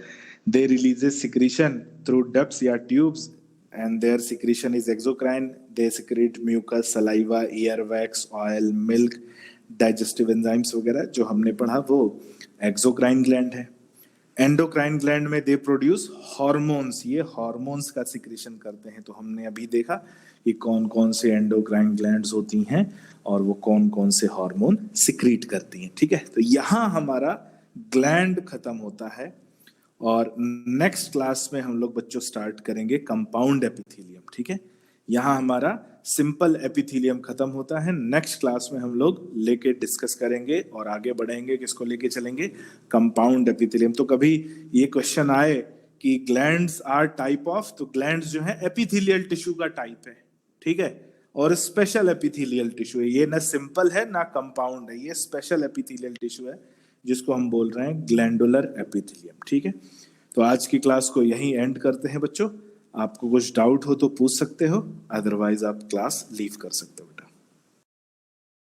they releases secretion through ducts या tubes and their secretion is exocrine. They secrete mucus, saliva, ear wax, oil, milk, digestive enzymes वगैरह जो हमने पढ़ा वो एक्सोक्राइन ग्लैंड है। एंडोक्राइन ग्लैंड में दे प्रोड्यूस हार्मोन्स, ये हार्मोन्स का सिक्रीशन करते हैं। तो हमने अभी देखा कि कौन कौन से एंडोक्राइन ग्लैंड्स होती हैं और वो कौन कौन से हार्मोन सिक्रीट करती हैं, ठीक है। तो यहाँ हमारा ग्लैंड खत्म होता है और नेक्स्ट क्लास में हम लोग बच्चों स्टार्ट करेंगे कंपाउंड एपिथेलियम, ठीक है। यहाँ हमारा सिंपल एपिथेलियम खत्म होता है। नेक्स्ट क्लास में हम लोग लेके डिस्कस करेंगे और आगे बढ़ेंगे, किसको लेके चलेंगे, कंपाउंड एपिथेलियम। तो कभी ये क्वेश्चन आए कि ग्लैंड्स आर टाइप ऑफ, तो ग्लैंड्स जो है एपिथेलियल टिश्यू का टाइप है, ठीक है, और स्पेशल एपिथेलियल टिश्यू है। ये ना सिंपल है ना कंपाउंड है, ये स्पेशल एपिथेलियल टिश्यू है जिसको हम बोल रहे हैं ग्लैंडुलर एपिथेलियम, ठीक है। तो आज की क्लास को यहीं एंड करते हैं बच्चों। आपको कुछ डाउट हो तो पूछ सकते हो, अदरवाइज आप क्लास लीव कर सकते हो।